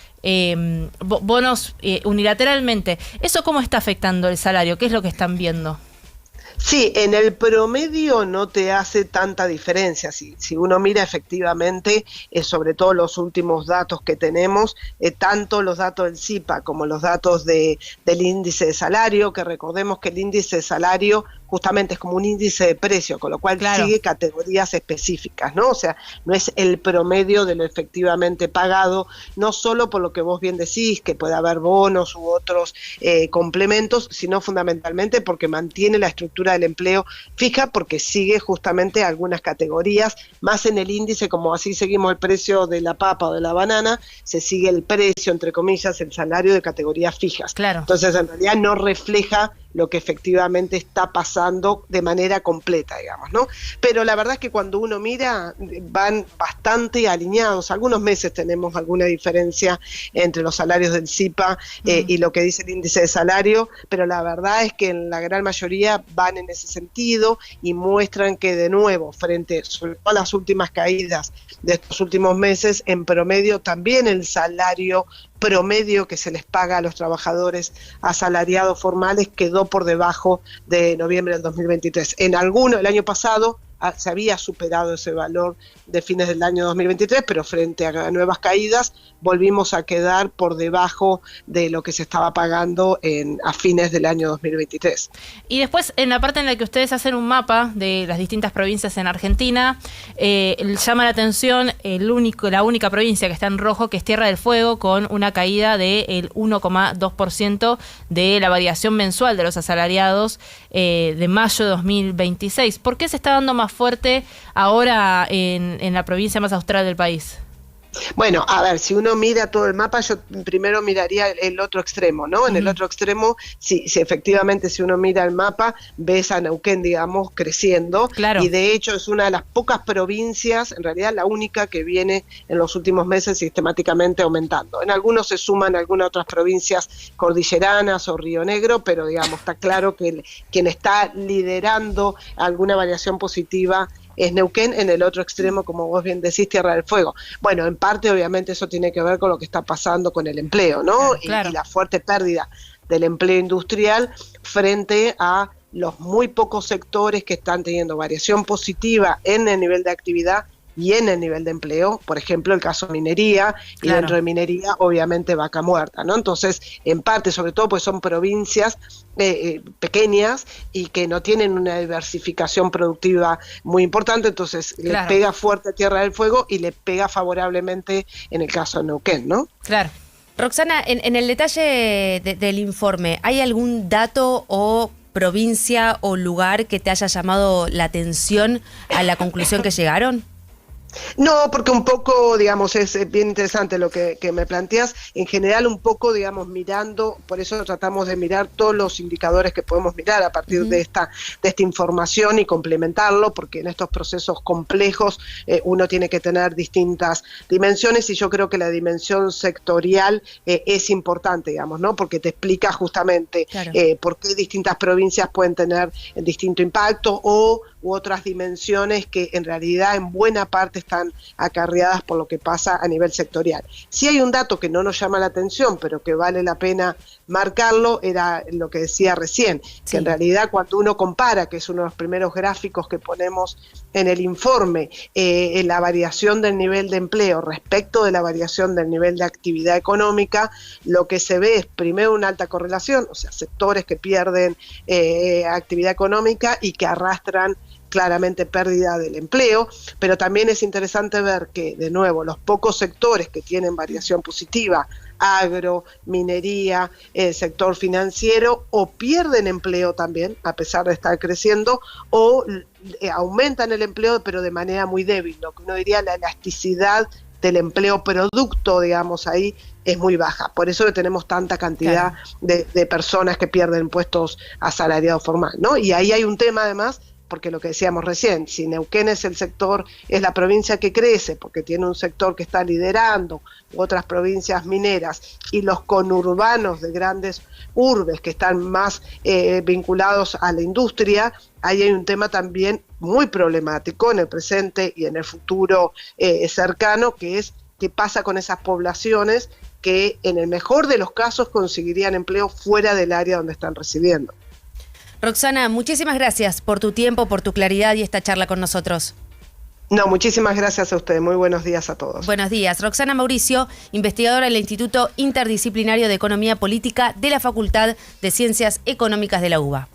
S2: unilateralmente. ¿Eso cómo está afectando el salario? ¿Qué es lo que están viendo?
S11: Sí, en el promedio no te hace tanta diferencia. Si uno mira efectivamente, sobre todo los últimos datos que tenemos, tanto los datos del CIPA como los datos del índice de salario, que recordemos que el índice de salario justamente es como un índice de precio, con lo cual sigue categorías específicas, ¿no? O sea, no es el promedio de lo efectivamente pagado, no solo por lo que vos bien decís, que puede haber bonos u otros complementos, sino fundamentalmente porque mantiene la estructura del empleo fija, porque sigue justamente algunas categorías, más en el índice, como así seguimos el precio de la papa o de la banana, se sigue el precio, entre comillas, el salario de categorías fijas.
S1: Claro.
S11: Entonces, en realidad no refleja lo que efectivamente está pasando de manera completa, digamos, ¿no? Pero la verdad es que cuando uno mira, van bastante alineados. Algunos meses tenemos alguna diferencia entre los salarios del CIPA y lo que dice el índice de salario, pero la verdad es que en la gran mayoría van en ese sentido y muestran que, de nuevo, frente a las últimas caídas de estos últimos meses, en promedio también el salario promedio que se les paga a los trabajadores asalariados formales quedó por debajo de noviembre del 2023. En alguno, el año pasado, se había superado ese valor de fines del año 2023, pero frente a nuevas caídas volvimos a quedar por debajo de lo que se estaba pagando a fines del año 2023.
S2: Y después, en la parte en la que ustedes hacen un mapa de las distintas provincias en Argentina, llama la atención la única provincia que está en rojo, que es Tierra del Fuego, con una caída del 1,2% de la variación mensual de los asalariados de mayo de 2026. ¿Por qué se está dando más fuerte ahora en la provincia más austral del país?
S11: Bueno, a ver, si uno mira todo el mapa, yo primero miraría el otro extremo, ¿no? En el otro extremo, si efectivamente si uno mira el mapa, ves a Neuquén, digamos, creciendo.
S2: Claro.
S11: Y de hecho es una de las pocas provincias, en realidad la única que viene en los últimos meses sistemáticamente aumentando. En algunos se suman algunas otras provincias cordilleranas o Río Negro, pero digamos, está claro que quien está liderando alguna variación positiva es Neuquén. En el otro extremo, como vos bien decís, Tierra del Fuego. Bueno, en parte obviamente eso tiene que ver con lo que está pasando con el empleo, ¿no?
S2: Claro.
S11: Y la fuerte pérdida del empleo industrial frente a los muy pocos sectores que están teniendo variación positiva en el nivel de actividad y en el nivel de empleo, por ejemplo, el caso minería, y
S2: claro,
S11: dentro de minería, obviamente, vaca muerta, ¿no? Entonces, en parte, sobre todo, pues son provincias pequeñas y que no tienen una diversificación productiva muy importante, entonces
S2: claro,
S11: le pega fuerte a Tierra del Fuego y le pega favorablemente en el caso de Neuquén, ¿no?
S2: Claro.
S1: Roxana, en el detalle del informe, ¿hay algún dato o provincia o lugar que te haya llamado la atención a la conclusión que llegaron?
S11: No, porque un poco, digamos, es bien interesante lo que me planteas. En general, un poco, digamos, mirando, por eso tratamos de mirar todos los indicadores que podemos mirar a partir de esta información y complementarlo, porque en estos procesos complejos uno tiene que tener distintas dimensiones, y yo creo que la dimensión sectorial es importante, digamos, ¿no? Porque te explica justamente
S1: claro,
S11: por qué distintas provincias pueden tener distinto impacto u otras dimensiones que en realidad en buena parte están acarreadas por lo que pasa a nivel sectorial. Si hay un dato que no nos llama la atención, pero que vale la pena marcarlo, era lo que decía recién, que en realidad cuando uno compara, que es uno de los primeros gráficos que ponemos en el informe, la variación del nivel de empleo respecto de la variación del nivel de actividad económica, lo que se ve es primero una alta correlación, o sea, sectores que pierden actividad económica y que arrastran claramente pérdida del empleo, pero también es interesante ver que, de nuevo, los pocos sectores que tienen variación positiva, agro, minería, sector financiero, o pierden empleo también, a pesar de estar creciendo, o aumentan el empleo, pero de manera muy débil, lo que uno diría la elasticidad del empleo producto, digamos, ahí es muy baja. Por eso que tenemos tanta cantidad de personas que pierden puestos asalariados formal, ¿no? Y ahí hay un tema, además, porque lo que decíamos recién, si Neuquén es la provincia que crece, porque tiene un sector que está liderando, otras provincias mineras, y los conurbanos de grandes urbes que están más vinculados a la industria, ahí hay un tema también muy problemático en el presente y en el futuro cercano, que es qué pasa con esas poblaciones que en el mejor de los casos conseguirían empleo fuera del área donde están residiendo.
S1: Roxana, muchísimas gracias por tu tiempo, por tu claridad y esta charla con nosotros.
S11: No, muchísimas gracias a ustedes. Muy buenos días a todos.
S1: Buenos días. Roxana Mauricio, investigadora del Instituto Interdisciplinario de Economía Política de la Facultad de Ciencias Económicas de la UBA.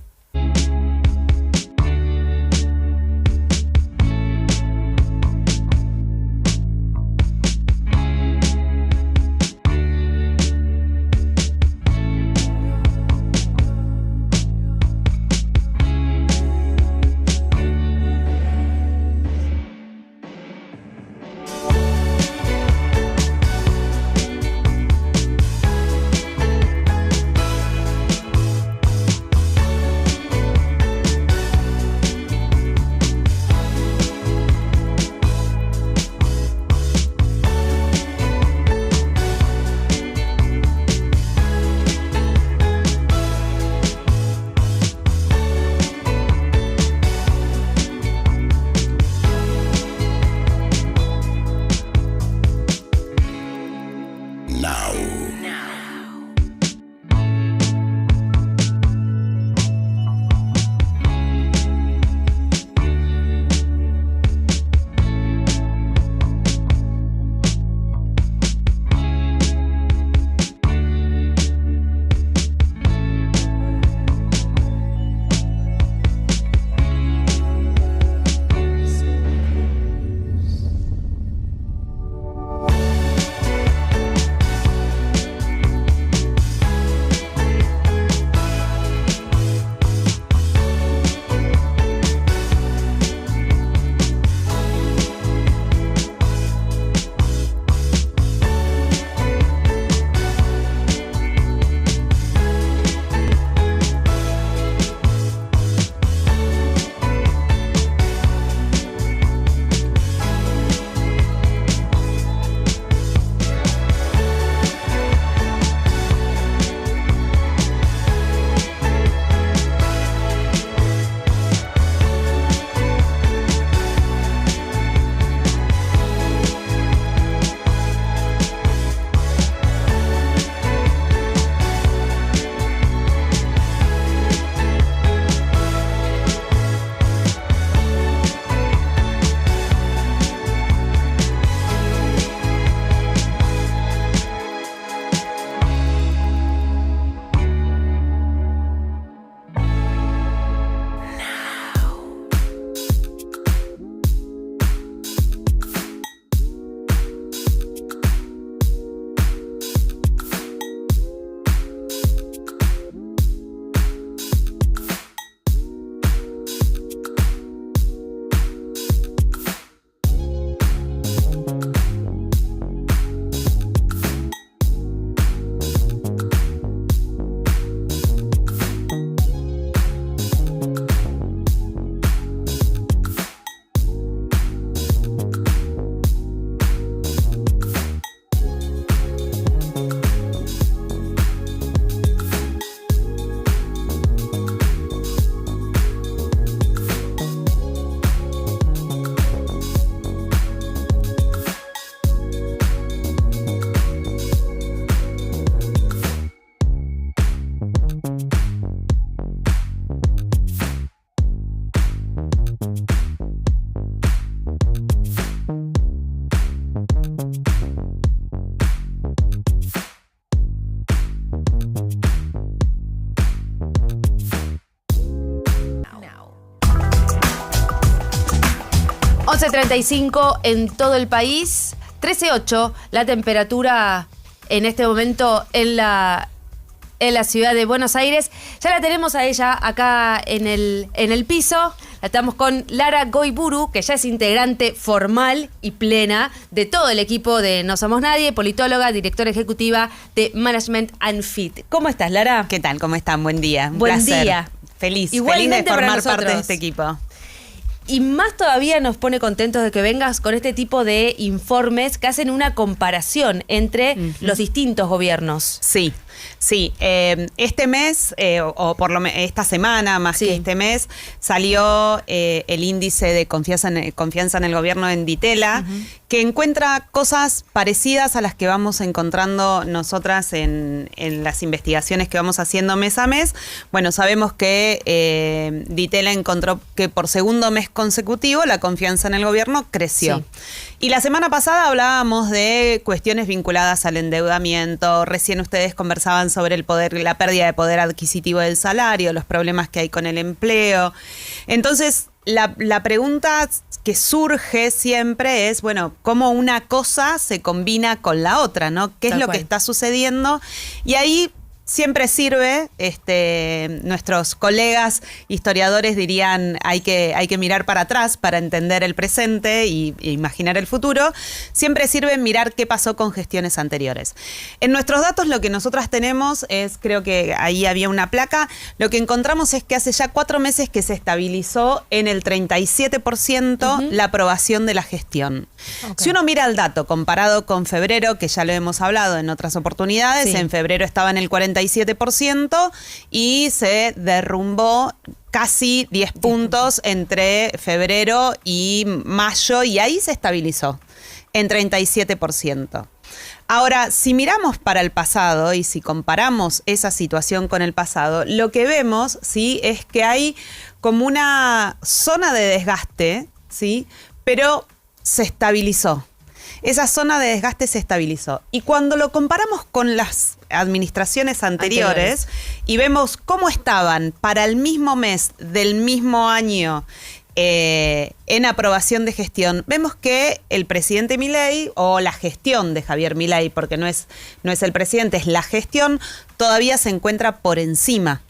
S1: 11:35 en todo el país, 13.8 la temperatura en este momento en la ciudad de Buenos Aires. Ya la tenemos a ella acá en el piso. La estamos con Lara Goiburu, que ya es integrante formal y plena de todo el equipo de No Somos Nadie, politóloga, directora ejecutiva de Management and Fit. ¿Cómo estás, Lara?
S12: ¿Qué tal? ¿Cómo están? Buen día.
S1: Buen día.
S12: Feliz
S1: Igualmente
S12: de formar
S1: para
S12: parte de este equipo.
S1: Y más todavía nos pone contentos de que vengas con este tipo de informes que hacen una comparación entre los distintos gobiernos.
S12: Sí. Este mes, o por lo menos esta semana más que este mes, salió el índice de confianza en el gobierno en Ditela, que encuentra cosas parecidas a las que vamos encontrando nosotras en las investigaciones que vamos haciendo mes a mes. Bueno, sabemos que Ditela encontró que por segundo mes consecutivo la confianza en el gobierno creció. Sí. Y la semana pasada hablábamos de cuestiones vinculadas al endeudamiento. Recién ustedes conversaban sobre la pérdida de poder adquisitivo del salario, los problemas que hay con el empleo. Entonces, la pregunta que surge siempre es, bueno, ¿cómo una cosa se combina con la otra, ¿no? ¿Qué es lo que está sucediendo? Y ahí siempre sirve, nuestros colegas historiadores dirían, hay que mirar para atrás para entender el presente e imaginar el futuro. Siempre sirve mirar qué pasó con gestiones anteriores. En nuestros datos lo que nosotras tenemos es, creo que ahí había una placa, lo que encontramos es que hace ya 4 meses que se estabilizó en el 37% la aprobación de la gestión. Okay. Si uno mira el dato comparado con febrero, que ya lo hemos hablado en otras oportunidades, en febrero estaba en el 47% y se derrumbó casi 10 puntos entre febrero y mayo y ahí se estabilizó en 37%. Ahora, si miramos para el pasado y si comparamos esa situación con el pasado, lo que vemos, ¿sí?, es que hay como una zona de desgaste, ¿sí?, pero se estabilizó. Esa zona de desgaste se estabilizó. Y cuando lo comparamos con las administraciones anteriores y vemos cómo estaban para el mismo mes del mismo año en aprobación de gestión, vemos que el presidente Milei, o la gestión de Javier Milei, porque no es el presidente, es la gestión, todavía se encuentra por encima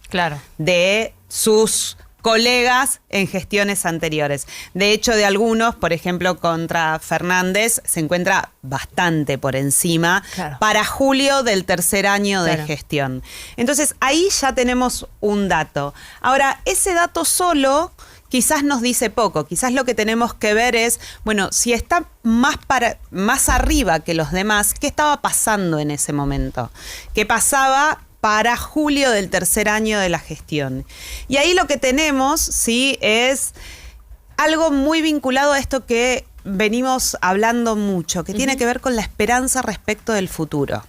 S12: de sus colegas en gestiones anteriores. De hecho, de algunos, por ejemplo, contra Fernández, se encuentra bastante por encima para julio del tercer año de gestión. Entonces, ahí ya tenemos un dato. Ahora, ese dato solo quizás nos dice poco. Quizás lo que tenemos que ver es, bueno, si está más arriba que los demás, ¿qué estaba pasando en ese momento? ¿Qué pasaba para julio del tercer año de la gestión? Y ahí lo que tenemos, sí, es algo muy vinculado a esto que venimos hablando mucho, que tiene que ver con la esperanza respecto del futuro.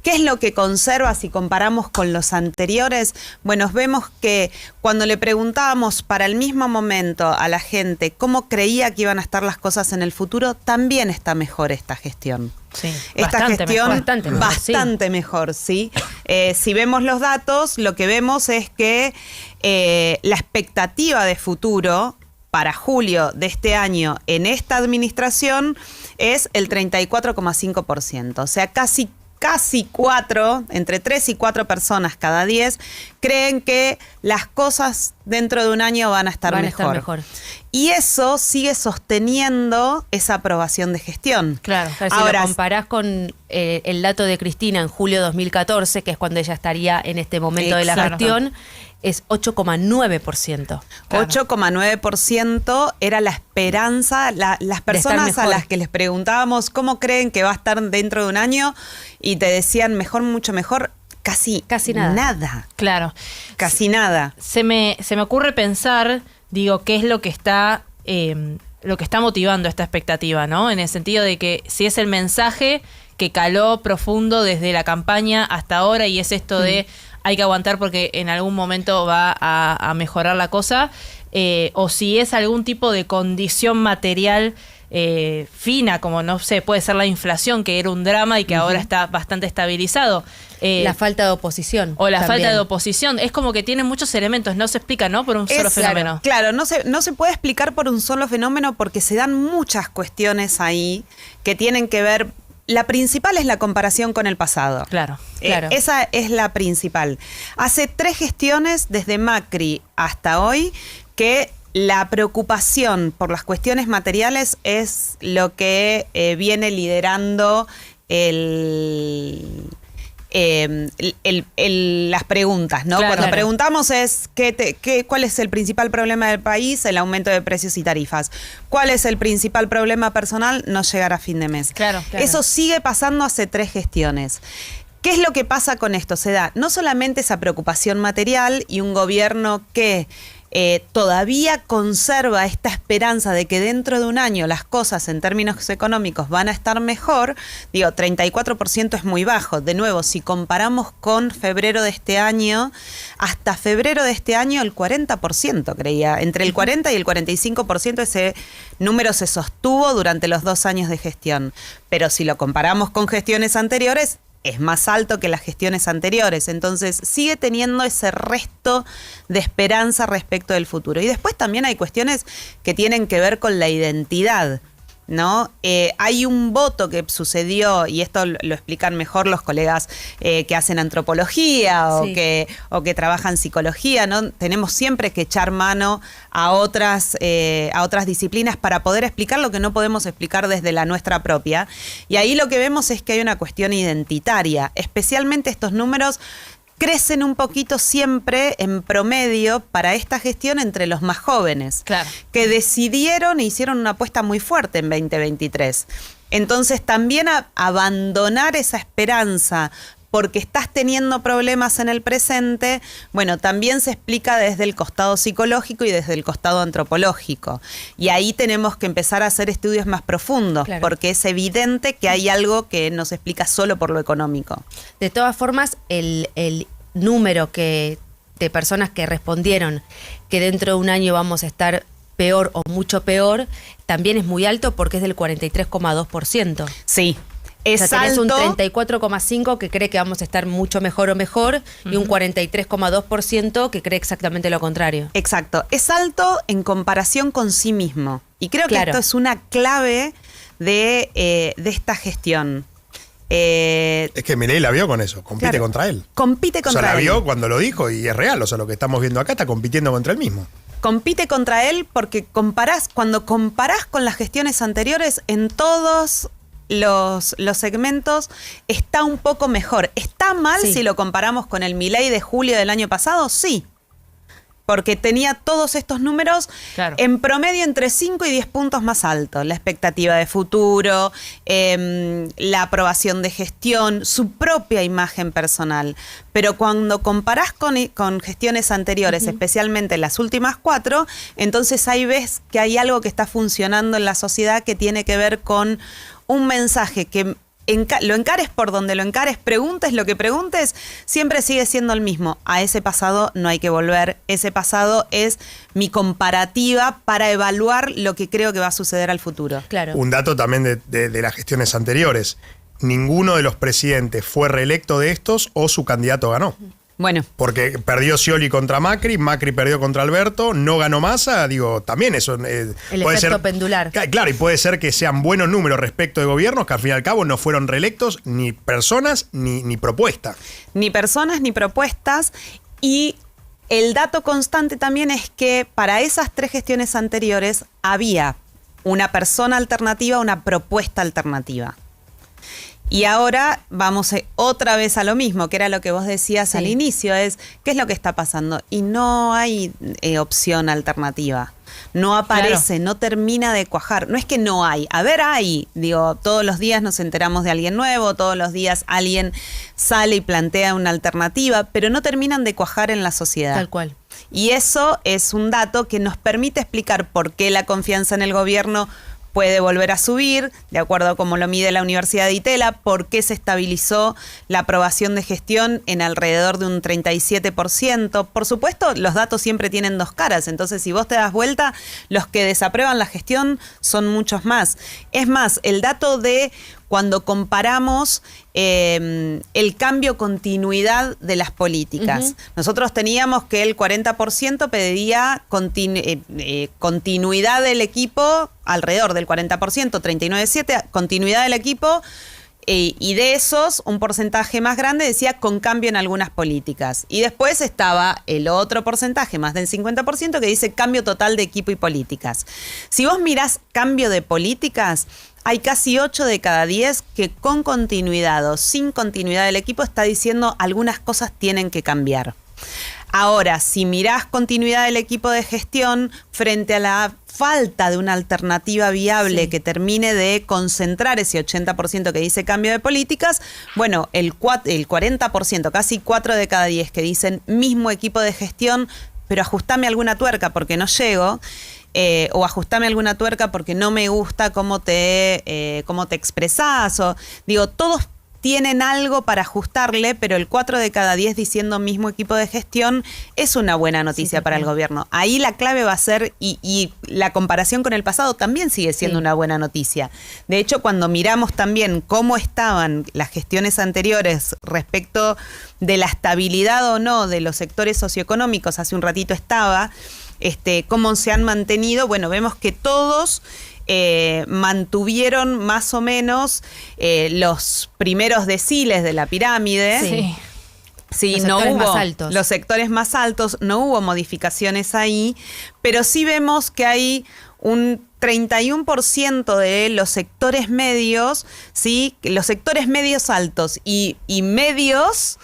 S12: ¿Qué es lo que conserva si comparamos con los anteriores? Bueno, vemos que cuando le preguntábamos para el mismo momento a la gente cómo creía que iban a estar las cosas en el futuro, también está mejor esta gestión.
S2: Sí,
S12: esta gestión bastante mejor, ¿sí? Si vemos los datos, lo que vemos es que la expectativa de futuro para julio de este año en esta administración es el 34,5%. O sea, casi 4, entre 3 y 4 personas cada 10 creen que las cosas dentro de un año van a estar mejor. Y eso sigue sosteniendo esa aprobación de gestión.
S1: Claro, si lo comparás con el dato de Cristina en julio de 2014, que es cuando ella estaría en este momento de la gestión, es 8,9%. 8,9%
S12: era la esperanza. Las personas a las que les preguntábamos cómo creen que va a estar dentro de un año y te decían mejor, mucho mejor, casi nada.
S2: Claro.
S12: Casi nada.
S2: Se me ocurre pensar, digo, qué es lo que está motivando esta expectativa, ¿no? En el sentido de que si es el mensaje que caló profundo desde la campaña hasta ahora y es esto de hay que aguantar porque en algún momento va a mejorar la cosa, o si es algún tipo de condición material fina, como no sé, puede ser la inflación, que era un drama y que ahora está bastante estabilizado.
S1: La falta de oposición.
S2: O la
S1: también.
S2: falta de oposición. Es como que tiene muchos elementos, no se explica, ¿no? Por un solo fenómeno.
S12: Claro, no se puede explicar por un solo fenómeno porque se dan muchas cuestiones ahí que tienen que ver. La principal es la comparación con el pasado.
S2: Claro.
S12: Esa es la principal. Hace 3 gestiones, desde Macri hasta hoy, que la preocupación por las cuestiones materiales es lo que viene liderando las preguntas, ¿no?
S2: Claro,
S12: Cuando preguntamos es ¿cuál es el principal problema del país? El aumento de precios y tarifas. ¿Cuál es el principal problema personal? No llegar a fin de mes.
S2: Claro.
S12: Eso sigue pasando hace 3 gestiones. ¿Qué es lo que pasa con esto? Se da no solamente esa preocupación material y un gobierno que todavía conserva esta esperanza de que dentro de un año las cosas en términos económicos van a estar mejor. Digo, 34% es muy bajo. De nuevo, si comparamos con febrero de este año, hasta febrero de este año el 40% creía. Entre el 40 y el 45% ese número se sostuvo durante los 2 años de gestión. Pero si lo comparamos con gestiones anteriores, es más alto que las gestiones anteriores, entonces sigue teniendo ese resto de esperanza respecto del futuro. Y después también hay cuestiones que tienen que ver con la identidad, ¿no? Hay un voto que sucedió, y esto lo explican mejor los colegas que hacen antropología o que trabajan psicología, ¿no? Tenemos siempre que echar mano a otras disciplinas para poder explicar lo que no podemos explicar desde la nuestra propia. Y ahí lo que vemos es que hay una cuestión identitaria, especialmente estos números crecen un poquito siempre en promedio para esta gestión entre los más jóvenes, que decidieron e hicieron una apuesta muy fuerte en 2023. Entonces también abandonar esa esperanza porque estás teniendo problemas en el presente, bueno, también se explica desde el costado psicológico y desde el costado antropológico. Y ahí tenemos que empezar a hacer estudios más profundos, porque es evidente que hay algo que no se explica solo por lo económico.
S1: De todas formas, el número de personas que respondieron que dentro de un año vamos a estar peor o mucho peor, también es muy alto porque es del 43,2%.
S12: Sí.
S1: Es tenés un 34,5% que cree que vamos a estar mucho mejor o mejor y un 43,2% que cree exactamente lo contrario.
S12: Exacto. Es alto en comparación con sí mismo. Y creo que esto es una clave de esta gestión.
S3: Es que Milei la vio con eso, compite contra él.
S12: Compite contra él.
S3: La vio cuando lo dijo y es real, o sea, lo que estamos viendo acá está compitiendo contra él mismo.
S12: Compite contra él porque cuando comparás con las gestiones anteriores, en todos los segmentos está un poco mejor. ¿Está mal si lo comparamos con el Milei de julio del año pasado? Sí. Porque tenía todos estos números en promedio entre 5 y 10 puntos más altos. La expectativa de futuro, la aprobación de gestión, su propia imagen personal. Pero cuando comparás con gestiones anteriores, especialmente las últimas 4, entonces ahí ves que hay algo que está funcionando en la sociedad que tiene que ver con un mensaje que lo encares por donde lo encares, preguntes lo que preguntes, siempre sigue siendo el mismo. A ese pasado no hay que volver. Ese pasado es mi comparativa para evaluar lo que creo que va a suceder al futuro.
S1: Claro.
S3: Un dato también de las gestiones anteriores. Ninguno de los presidentes fue reelecto de estos o su candidato ganó.
S12: Bueno.
S3: Porque perdió Scioli contra Macri, Macri perdió contra Alberto, no ganó Massa, digo, también eso
S1: el
S3: puede
S1: efecto
S3: ser
S1: pendular.
S3: Claro, y puede ser que sean buenos números respecto de gobiernos que al fin y al cabo no fueron reelectos ni personas ni propuestas.
S12: Ni personas ni propuestas. Y el dato constante también es que para esas 3 gestiones anteriores había una persona alternativa, una propuesta alternativa. Y ahora vamos otra vez a lo mismo, que era lo que vos decías al inicio, ¿qué es lo que está pasando? Y no hay opción alternativa. No aparece, no termina de cuajar. No es que no hay. A ver, hay. Digo, todos los días nos enteramos de alguien nuevo, todos los días alguien sale y plantea una alternativa, pero no terminan de cuajar en la sociedad.
S1: Tal cual.
S12: Y eso es un dato que nos permite explicar por qué la confianza en el gobierno puede volver a subir, de acuerdo a cómo lo mide la Universidad de Itela. ¿Por qué se estabilizó la aprobación de gestión en alrededor de un 37%? Por supuesto, los datos siempre tienen dos caras, entonces si vos te das vuelta, los que desaprueban la gestión son muchos más. Es más, el dato de cuando comparamos el cambio continuidad de las políticas. Nosotros teníamos que el 40% pedía continuidad del equipo, alrededor del 40%, 39,7%, continuidad del equipo, y de esos, un porcentaje más grande decía con cambio en algunas políticas. Y después estaba el otro porcentaje, más del 50%, que dice cambio total de equipo y políticas. Si vos mirás cambio de políticas, hay casi 8 de cada 10 que con continuidad o sin continuidad del equipo está diciendo algunas cosas tienen que cambiar. Ahora, si mirás continuidad del equipo de gestión frente a la falta de una alternativa viable que termine de concentrar ese 80% que dice cambio de políticas, bueno, el 40%, casi 4 de cada 10 que dicen mismo equipo de gestión, pero ajustame alguna tuerca porque no llego, o ajustame alguna tuerca porque no me gusta cómo te expresás, o digo, todos tienen algo para ajustarle, pero el 4 de cada 10 diciendo mismo equipo de gestión es una buena noticia para el gobierno. Ahí la clave va a ser, y la comparación con el pasado también sigue siendo una buena noticia. De hecho, cuando miramos también cómo estaban las gestiones anteriores respecto de la estabilidad o no de los sectores socioeconómicos, hace un ratito estaba, cómo se han mantenido, bueno, vemos que todos mantuvieron más o menos los primeros deciles de la pirámide. Sí,
S1: los
S12: no
S1: sectores
S12: hubo
S1: más altos.
S12: Los sectores más altos, no hubo modificaciones ahí, pero sí vemos que hay un 31% de los sectores medios, ¿sí? Los sectores medios altos y medios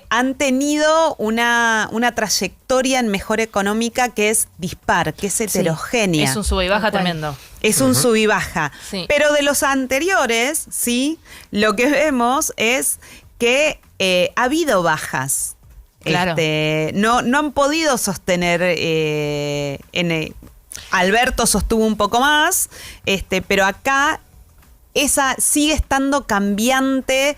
S12: han tenido una trayectoria en mejora económica que es dispar, que es heterogénea.
S2: Es un sube y baja tremendo.
S12: Es un sub y baja.
S2: Sí.
S12: Pero de los anteriores, ¿sí? Lo que vemos es que ha habido bajas.
S2: Claro.
S12: No han podido sostener Alberto sostuvo un poco más, pero acá esa sigue estando cambiante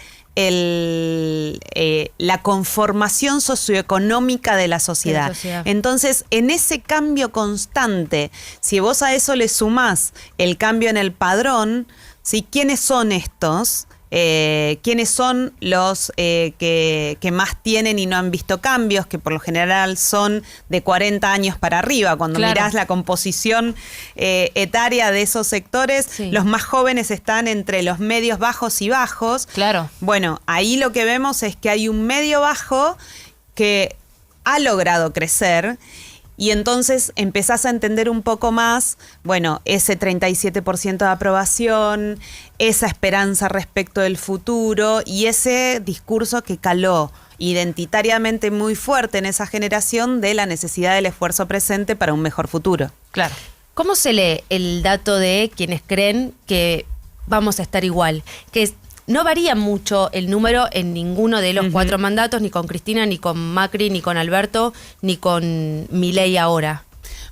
S12: la conformación socioeconómica de la sociedad. Entonces, en ese cambio constante, si vos a eso le sumás el cambio en el padrón, ¿sí? ¿Quiénes son estos? ¿Quiénes son los que más tienen y no han visto cambios? Que por lo general son de 40 años para arriba. Cuando mirás la composición etaria de esos sectores, los más jóvenes están entre los medios bajos y bajos.
S2: Claro.
S12: Bueno, ahí lo que vemos es que hay un medio bajo que ha logrado crecer. Y entonces empezás a entender un poco más, bueno, ese 37% de aprobación, esa esperanza respecto del futuro y ese discurso que caló identitariamente muy fuerte en esa generación de la necesidad del esfuerzo presente para un mejor futuro.
S2: Claro.
S1: ¿Cómo se lee el dato de quienes creen que vamos a estar igual? Que no varía mucho el número en ninguno de los 4 mandatos, ni con Cristina, ni con Macri, ni con Alberto, ni con Milei ahora.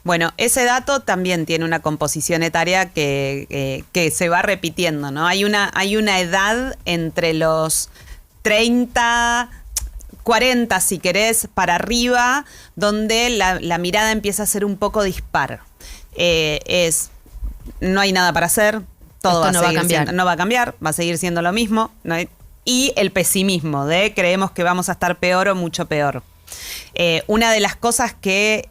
S12: Bueno, ese dato también tiene una composición etaria que se va repitiendo, ¿no? Hay una edad entre los 30, 40, si querés, para arriba, donde la mirada empieza a ser un poco dispar. No hay nada para hacer. Todo no va a cambiar. No va a cambiar, va a seguir siendo lo mismo. ¿No? Y el pesimismo de creemos que vamos a estar peor o mucho peor. Una de las cosas que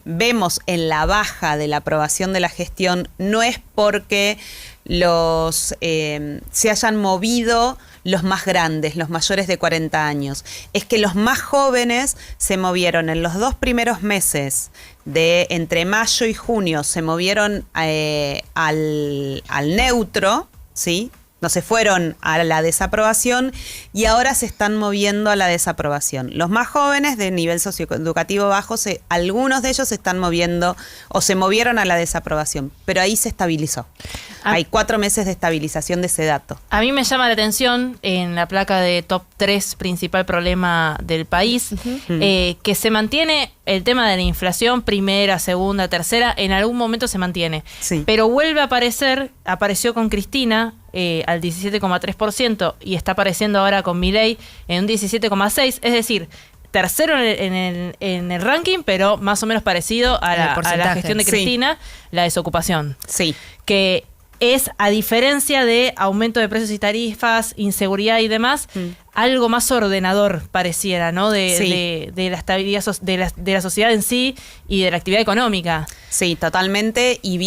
S12: vemos en la baja de la aprobación de la gestión no es porque se hayan movido los más grandes, los mayores de 40 años. Es que los más jóvenes se movieron en los 2 primeros meses de entre mayo y junio, se movieron al neutro, ¿sí? No se fueron a la desaprobación y ahora se están moviendo a la desaprobación. Los más jóvenes de nivel socioeducativo bajo, algunos de ellos se están moviendo o se movieron a la desaprobación, pero ahí se estabilizó. Hay 4 meses de estabilización de ese dato.
S2: A mí me llama la atención en la placa de top 3 principal problema del país, que se mantiene el tema de la inflación, primera, segunda, tercera, en algún momento se mantiene.
S12: Sí.
S2: Pero vuelve a aparecer, apareció con Cristina al 17,3% y está apareciendo ahora con Milei en un 17,6%, es decir, tercero en el ranking, pero más o menos parecido a la gestión de Cristina, la desocupación.
S12: Sí.
S2: Que es, a diferencia de aumento de precios y tarifas, inseguridad y demás, algo más ordenador pareciera, ¿no? De la estabilidad de la sociedad en sí y de la actividad económica.
S12: Sí, totalmente. Y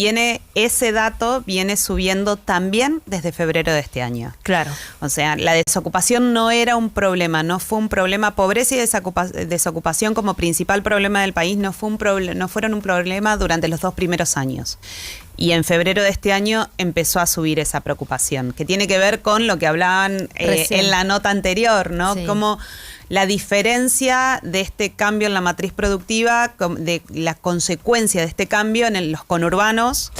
S12: ese dato viene subiendo también desde febrero de este año.
S2: Claro.
S12: O sea, la desocupación no era un problema, no fue un problema. Pobreza y desocupación como principal problema del país no fueron un problema durante los 2 primeros años. Y en febrero de este año empezó a subir esa preocupación, que tiene que ver con lo que hablaban en la nota anterior, ¿no?
S1: Sí.
S12: Como la diferencia de este cambio en la matriz productiva, de la consecuencia de este cambio en los conurbanos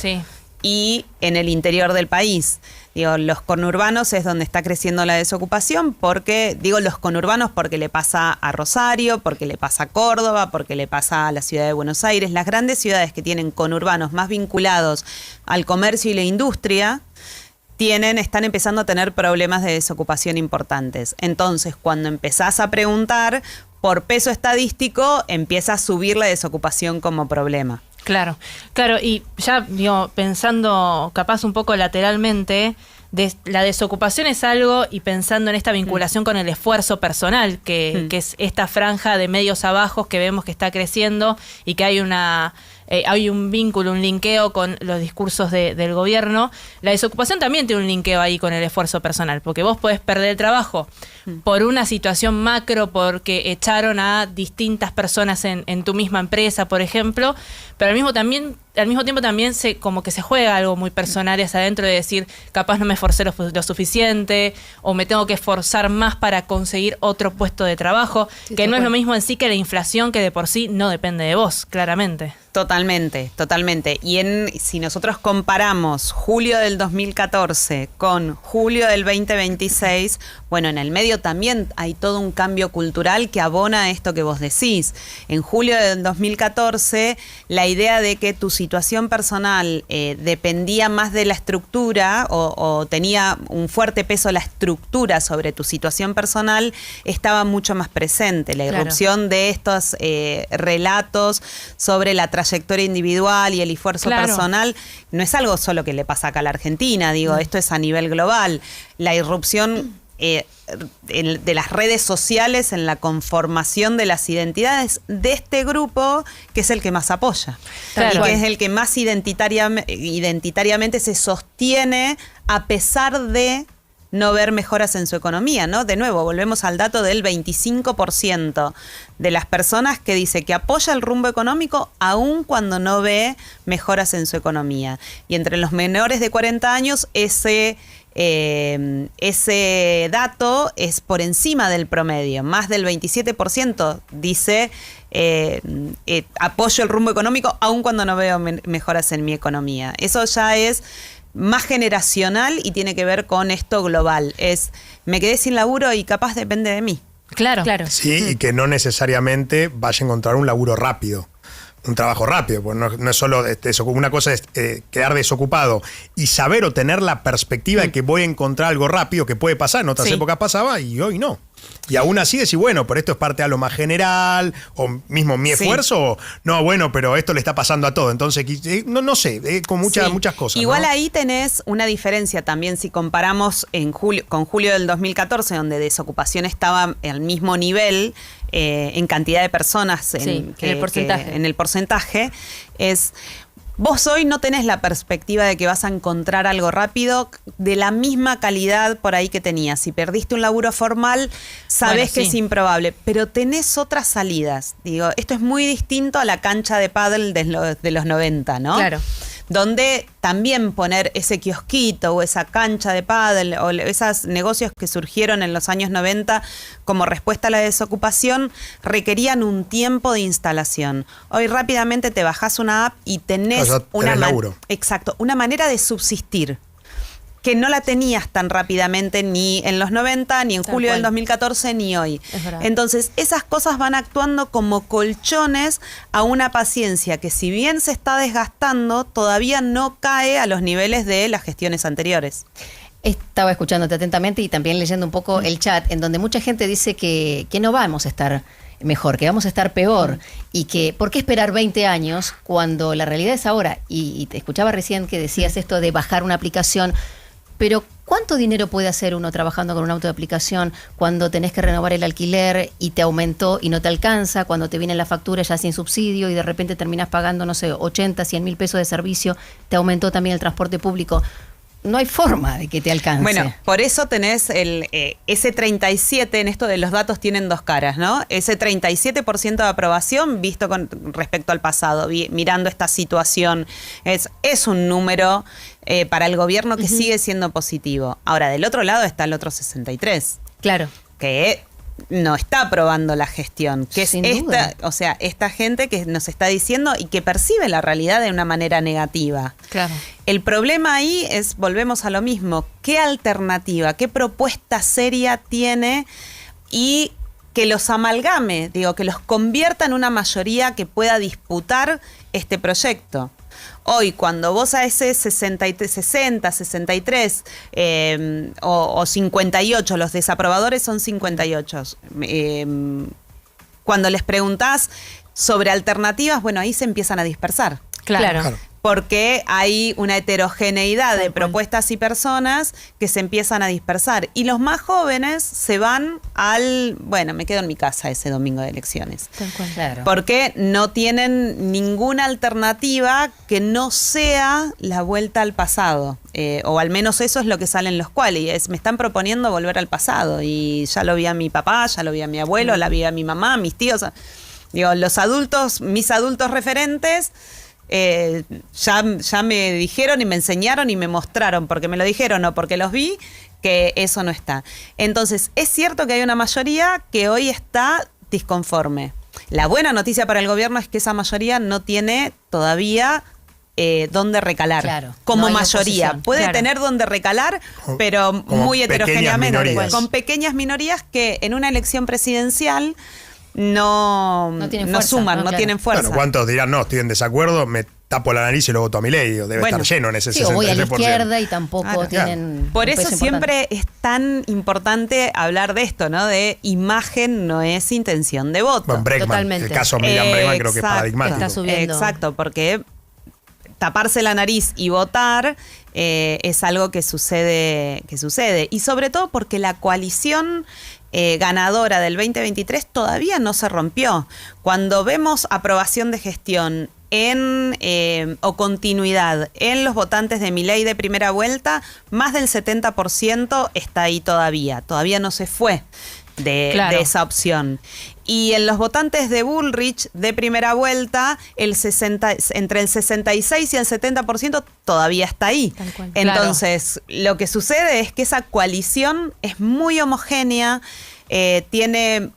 S12: y en el interior del país. Digo, los conurbanos es donde está creciendo la desocupación, porque, digo los conurbanos porque le pasa a Rosario, porque le pasa a Córdoba, porque le pasa a la ciudad de Buenos Aires. Las grandes ciudades que tienen conurbanos más vinculados al comercio y la industria están empezando a tener problemas de desocupación importantes. Entonces, cuando empezás a preguntar por peso estadístico, empieza a subir la desocupación como problema.
S2: Claro, y ya pensando capaz un poco lateralmente, la desocupación es algo, y pensando en esta vinculación con el esfuerzo personal, que es esta franja de medios abajos que vemos que está creciendo y que hay un vínculo, un linkeo con los discursos del gobierno. La desocupación también tiene un linkeo ahí con el esfuerzo personal, porque vos podés perder el trabajo por una situación macro, porque echaron a distintas personas en tu misma empresa, por ejemplo, pero al mismo tiempo también como que se juega algo muy personal hacia adentro, de decir, capaz no me esforcé lo suficiente, o me tengo que esforzar más para conseguir otro puesto de trabajo, que no es lo mismo en sí que la inflación, que de por sí no depende de vos, claramente.
S12: Totalmente. Y si nosotros comparamos julio del 2014 con julio del 2026, bueno, en el medio también hay todo un cambio cultural que abona esto que vos decís. En julio del 2014, la idea de que tu situación personal dependía más de la estructura o tenía un fuerte peso la estructura sobre tu situación personal estaba mucho más presente. La irrupción de estos relatos sobre la trayectoria individual y el esfuerzo personal no es algo solo que le pasa acá a la Argentina, esto es a nivel global. La irrupción de las redes sociales en la conformación de las identidades de este grupo, que es el que más apoya, y que es el que más identitariamente se sostiene a pesar de no ver mejoras en su economía, ¿no? De nuevo, volvemos al dato del 25% de las personas que dice que apoya el rumbo económico aun cuando no ve mejoras en su economía. Y entre los menores de 40 años, ese dato es por encima del promedio. Más del 27% dice apoyo el rumbo económico aun cuando no veo mejoras en mi economía. Eso ya es más generacional y tiene que ver con esto global. Me quedé sin laburo y capaz depende de mí.
S2: Claro.
S3: Sí, y que no necesariamente vaya a encontrar un laburo rápido, un trabajo rápido, porque no es solo eso. Una cosa es quedar desocupado y saber o tener la perspectiva de que voy a encontrar algo rápido, que puede pasar, en otras épocas pasaba y hoy no. Y aún así decir, bueno, pero esto es parte de lo más general, o mismo mi esfuerzo, no, bueno, pero esto le está pasando a todo. Entonces, no sé, con muchas cosas.
S12: Igual,
S3: ¿no?
S12: Ahí tenés una diferencia también si comparamos con julio del 2014, donde desocupación estaba al mismo nivel en cantidad de personas, en el porcentaje, vos hoy no tenés la perspectiva de que vas a encontrar algo rápido de la misma calidad por ahí que tenías. Si perdiste un laburo formal, sabés que es improbable, pero tenés otras salidas. Esto es muy distinto a la cancha de pádel de los 90, ¿no?
S1: Claro.
S12: donde también poner ese kiosquito o esa cancha de pádel o esos negocios que surgieron en los años 90 como respuesta a la desocupación requerían un tiempo de instalación. Hoy rápidamente te bajás una app y tenés una manera de subsistir que no la tenías tan rápidamente ni en los 90, ni en julio del 2014, ni hoy. Entonces, esas cosas van actuando como colchones a una paciencia que, si bien se está desgastando, todavía no cae a los niveles de las gestiones anteriores.
S4: Estaba escuchándote atentamente y también leyendo un poco el chat, en donde mucha gente dice que no vamos a estar mejor, que vamos a estar peor, y que ¿por qué esperar 20 años cuando la realidad es ahora? Y te escuchaba recién que decías esto de bajar una aplicación. Pero ¿cuánto dinero puede hacer uno trabajando con un auto de aplicación cuando tenés que renovar el alquiler y te aumentó y no te alcanza, cuando te viene la factura ya sin subsidio y de repente terminás pagando, no sé, 80, 100 mil pesos de servicio, te aumentó también el transporte público? No hay forma de que te alcance.
S12: Bueno, por eso tenés ese 37, en esto de los datos tienen dos caras, ¿no? Ese 37% de aprobación visto con respecto al pasado, mirando esta situación, es un número para el gobierno que sigue siendo positivo. Ahora, del otro lado está el otro 63.
S4: Claro.
S12: Que no está aprobando la gestión, que
S4: Sin
S12: es
S4: duda.
S12: esta gente que nos está diciendo y que percibe la realidad de una manera negativa.
S2: Claro.
S12: El problema ahí es, volvemos a lo mismo, ¿qué alternativa, qué propuesta seria tiene y que los amalgame, que los convierta en una mayoría que pueda disputar este proyecto? Hoy, cuando vos a ese 60, 63 o 58, los desaprobadores son 58, cuando les preguntás sobre alternativas, bueno, ahí se empiezan a dispersar.
S2: Claro.
S12: Porque hay una heterogeneidad de propuestas y personas que se empiezan a dispersar. Y los más jóvenes se van me quedo en mi casa ese domingo de elecciones.
S4: Claro.
S12: Porque no tienen ninguna alternativa que no sea la vuelta al pasado. O al menos eso es lo que sale en los qualis. Me están proponiendo volver al pasado. Y ya lo vi a mi papá, ya lo vi a mi abuelo, la vi a mi mamá, a mis tíos. Los adultos, mis adultos referentes, ya me dijeron y me enseñaron y me mostraron, porque me lo dijeron o porque los vi, que eso no está. Entonces, es cierto que hay una mayoría que hoy está disconforme. La buena noticia para el gobierno es que esa mayoría no tiene todavía dónde recalar, como no mayoría. Oposición. Puede tener dónde recalar, pero muy heterogéneamente, con pequeñas minorías que en una elección presidencial no suman, no tienen fuerza.
S3: Bueno, ¿cuántos dirán, no, estoy en desacuerdo, me tapo la nariz y lo voto a Milei? Debe estar lleno en ese 63%.
S4: O voy a la izquierda y tampoco tienen...
S12: Por eso siempre es tan importante hablar de esto, ¿no? De imagen no es intención de voto.
S3: Bueno, Bregman, totalmente. El caso Miriam Bregman creo que es paradigmático.
S4: Está subiendo.
S12: Exacto, porque taparse la nariz y votar es algo que sucede. Y sobre todo porque la coalición ganadora del 2023 todavía no se rompió. Cuando vemos aprobación de gestión o continuidad en los votantes de Milei de primera vuelta, más del 70% está ahí todavía no se fue de esa opción. Y en los votantes de Bullrich de primera vuelta, entre el 66 y el 70% todavía está ahí. Entonces, lo que sucede es que esa coalición es muy homogénea, tiene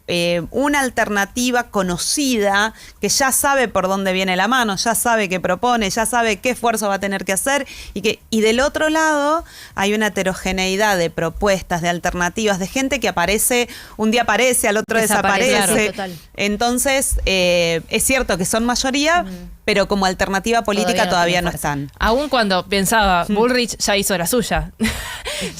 S12: una alternativa conocida que ya sabe por dónde viene la mano, ya sabe qué propone, ya sabe qué esfuerzo va a tener que hacer y del otro lado hay una heterogeneidad de propuestas, de alternativas, de gente que un día aparece, al otro desaparece.
S4: Claro,
S12: entonces, es cierto que son mayoría, pero como alternativa política todavía no están.
S2: Aún cuando pensaba, Bullrich ya hizo la suya.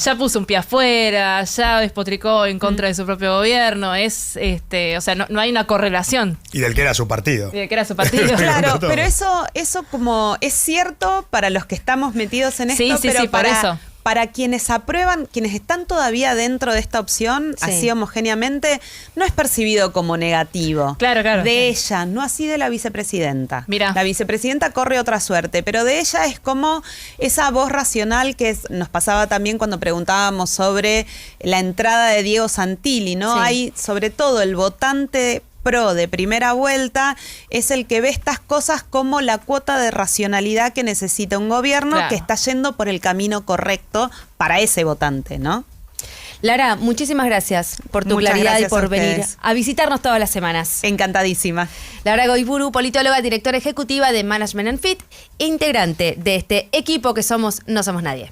S2: Ya puso un pie afuera, ya despotricó en contra de su propio gobierno. No hay una correlación.
S3: Y del que era su partido.
S12: Claro, pero eso como es cierto para los que estamos metidos en esto, pero para quienes aprueban, quienes están todavía dentro de esta opción, así homogéneamente, no es percibido como negativo.
S2: Claro.
S12: De ella, no así de la vicepresidenta.
S2: Mirá.
S12: La vicepresidenta corre otra suerte, pero de ella es como esa voz racional que nos pasaba también cuando preguntábamos sobre la entrada de Diego Santilli, ¿no? Hay sobre todo el votante PRO de primera vuelta es el que ve estas cosas como la cuota de racionalidad que necesita un gobierno que está yendo por el camino correcto para ese votante, ¿no?
S1: Lara, muchísimas gracias por tu claridad y por venir a visitarnos todas las semanas.
S12: Encantadísima.
S1: Lara Goiburu, politóloga, directora ejecutiva de Management and Fit, integrante de este equipo que somos No Somos Nadie.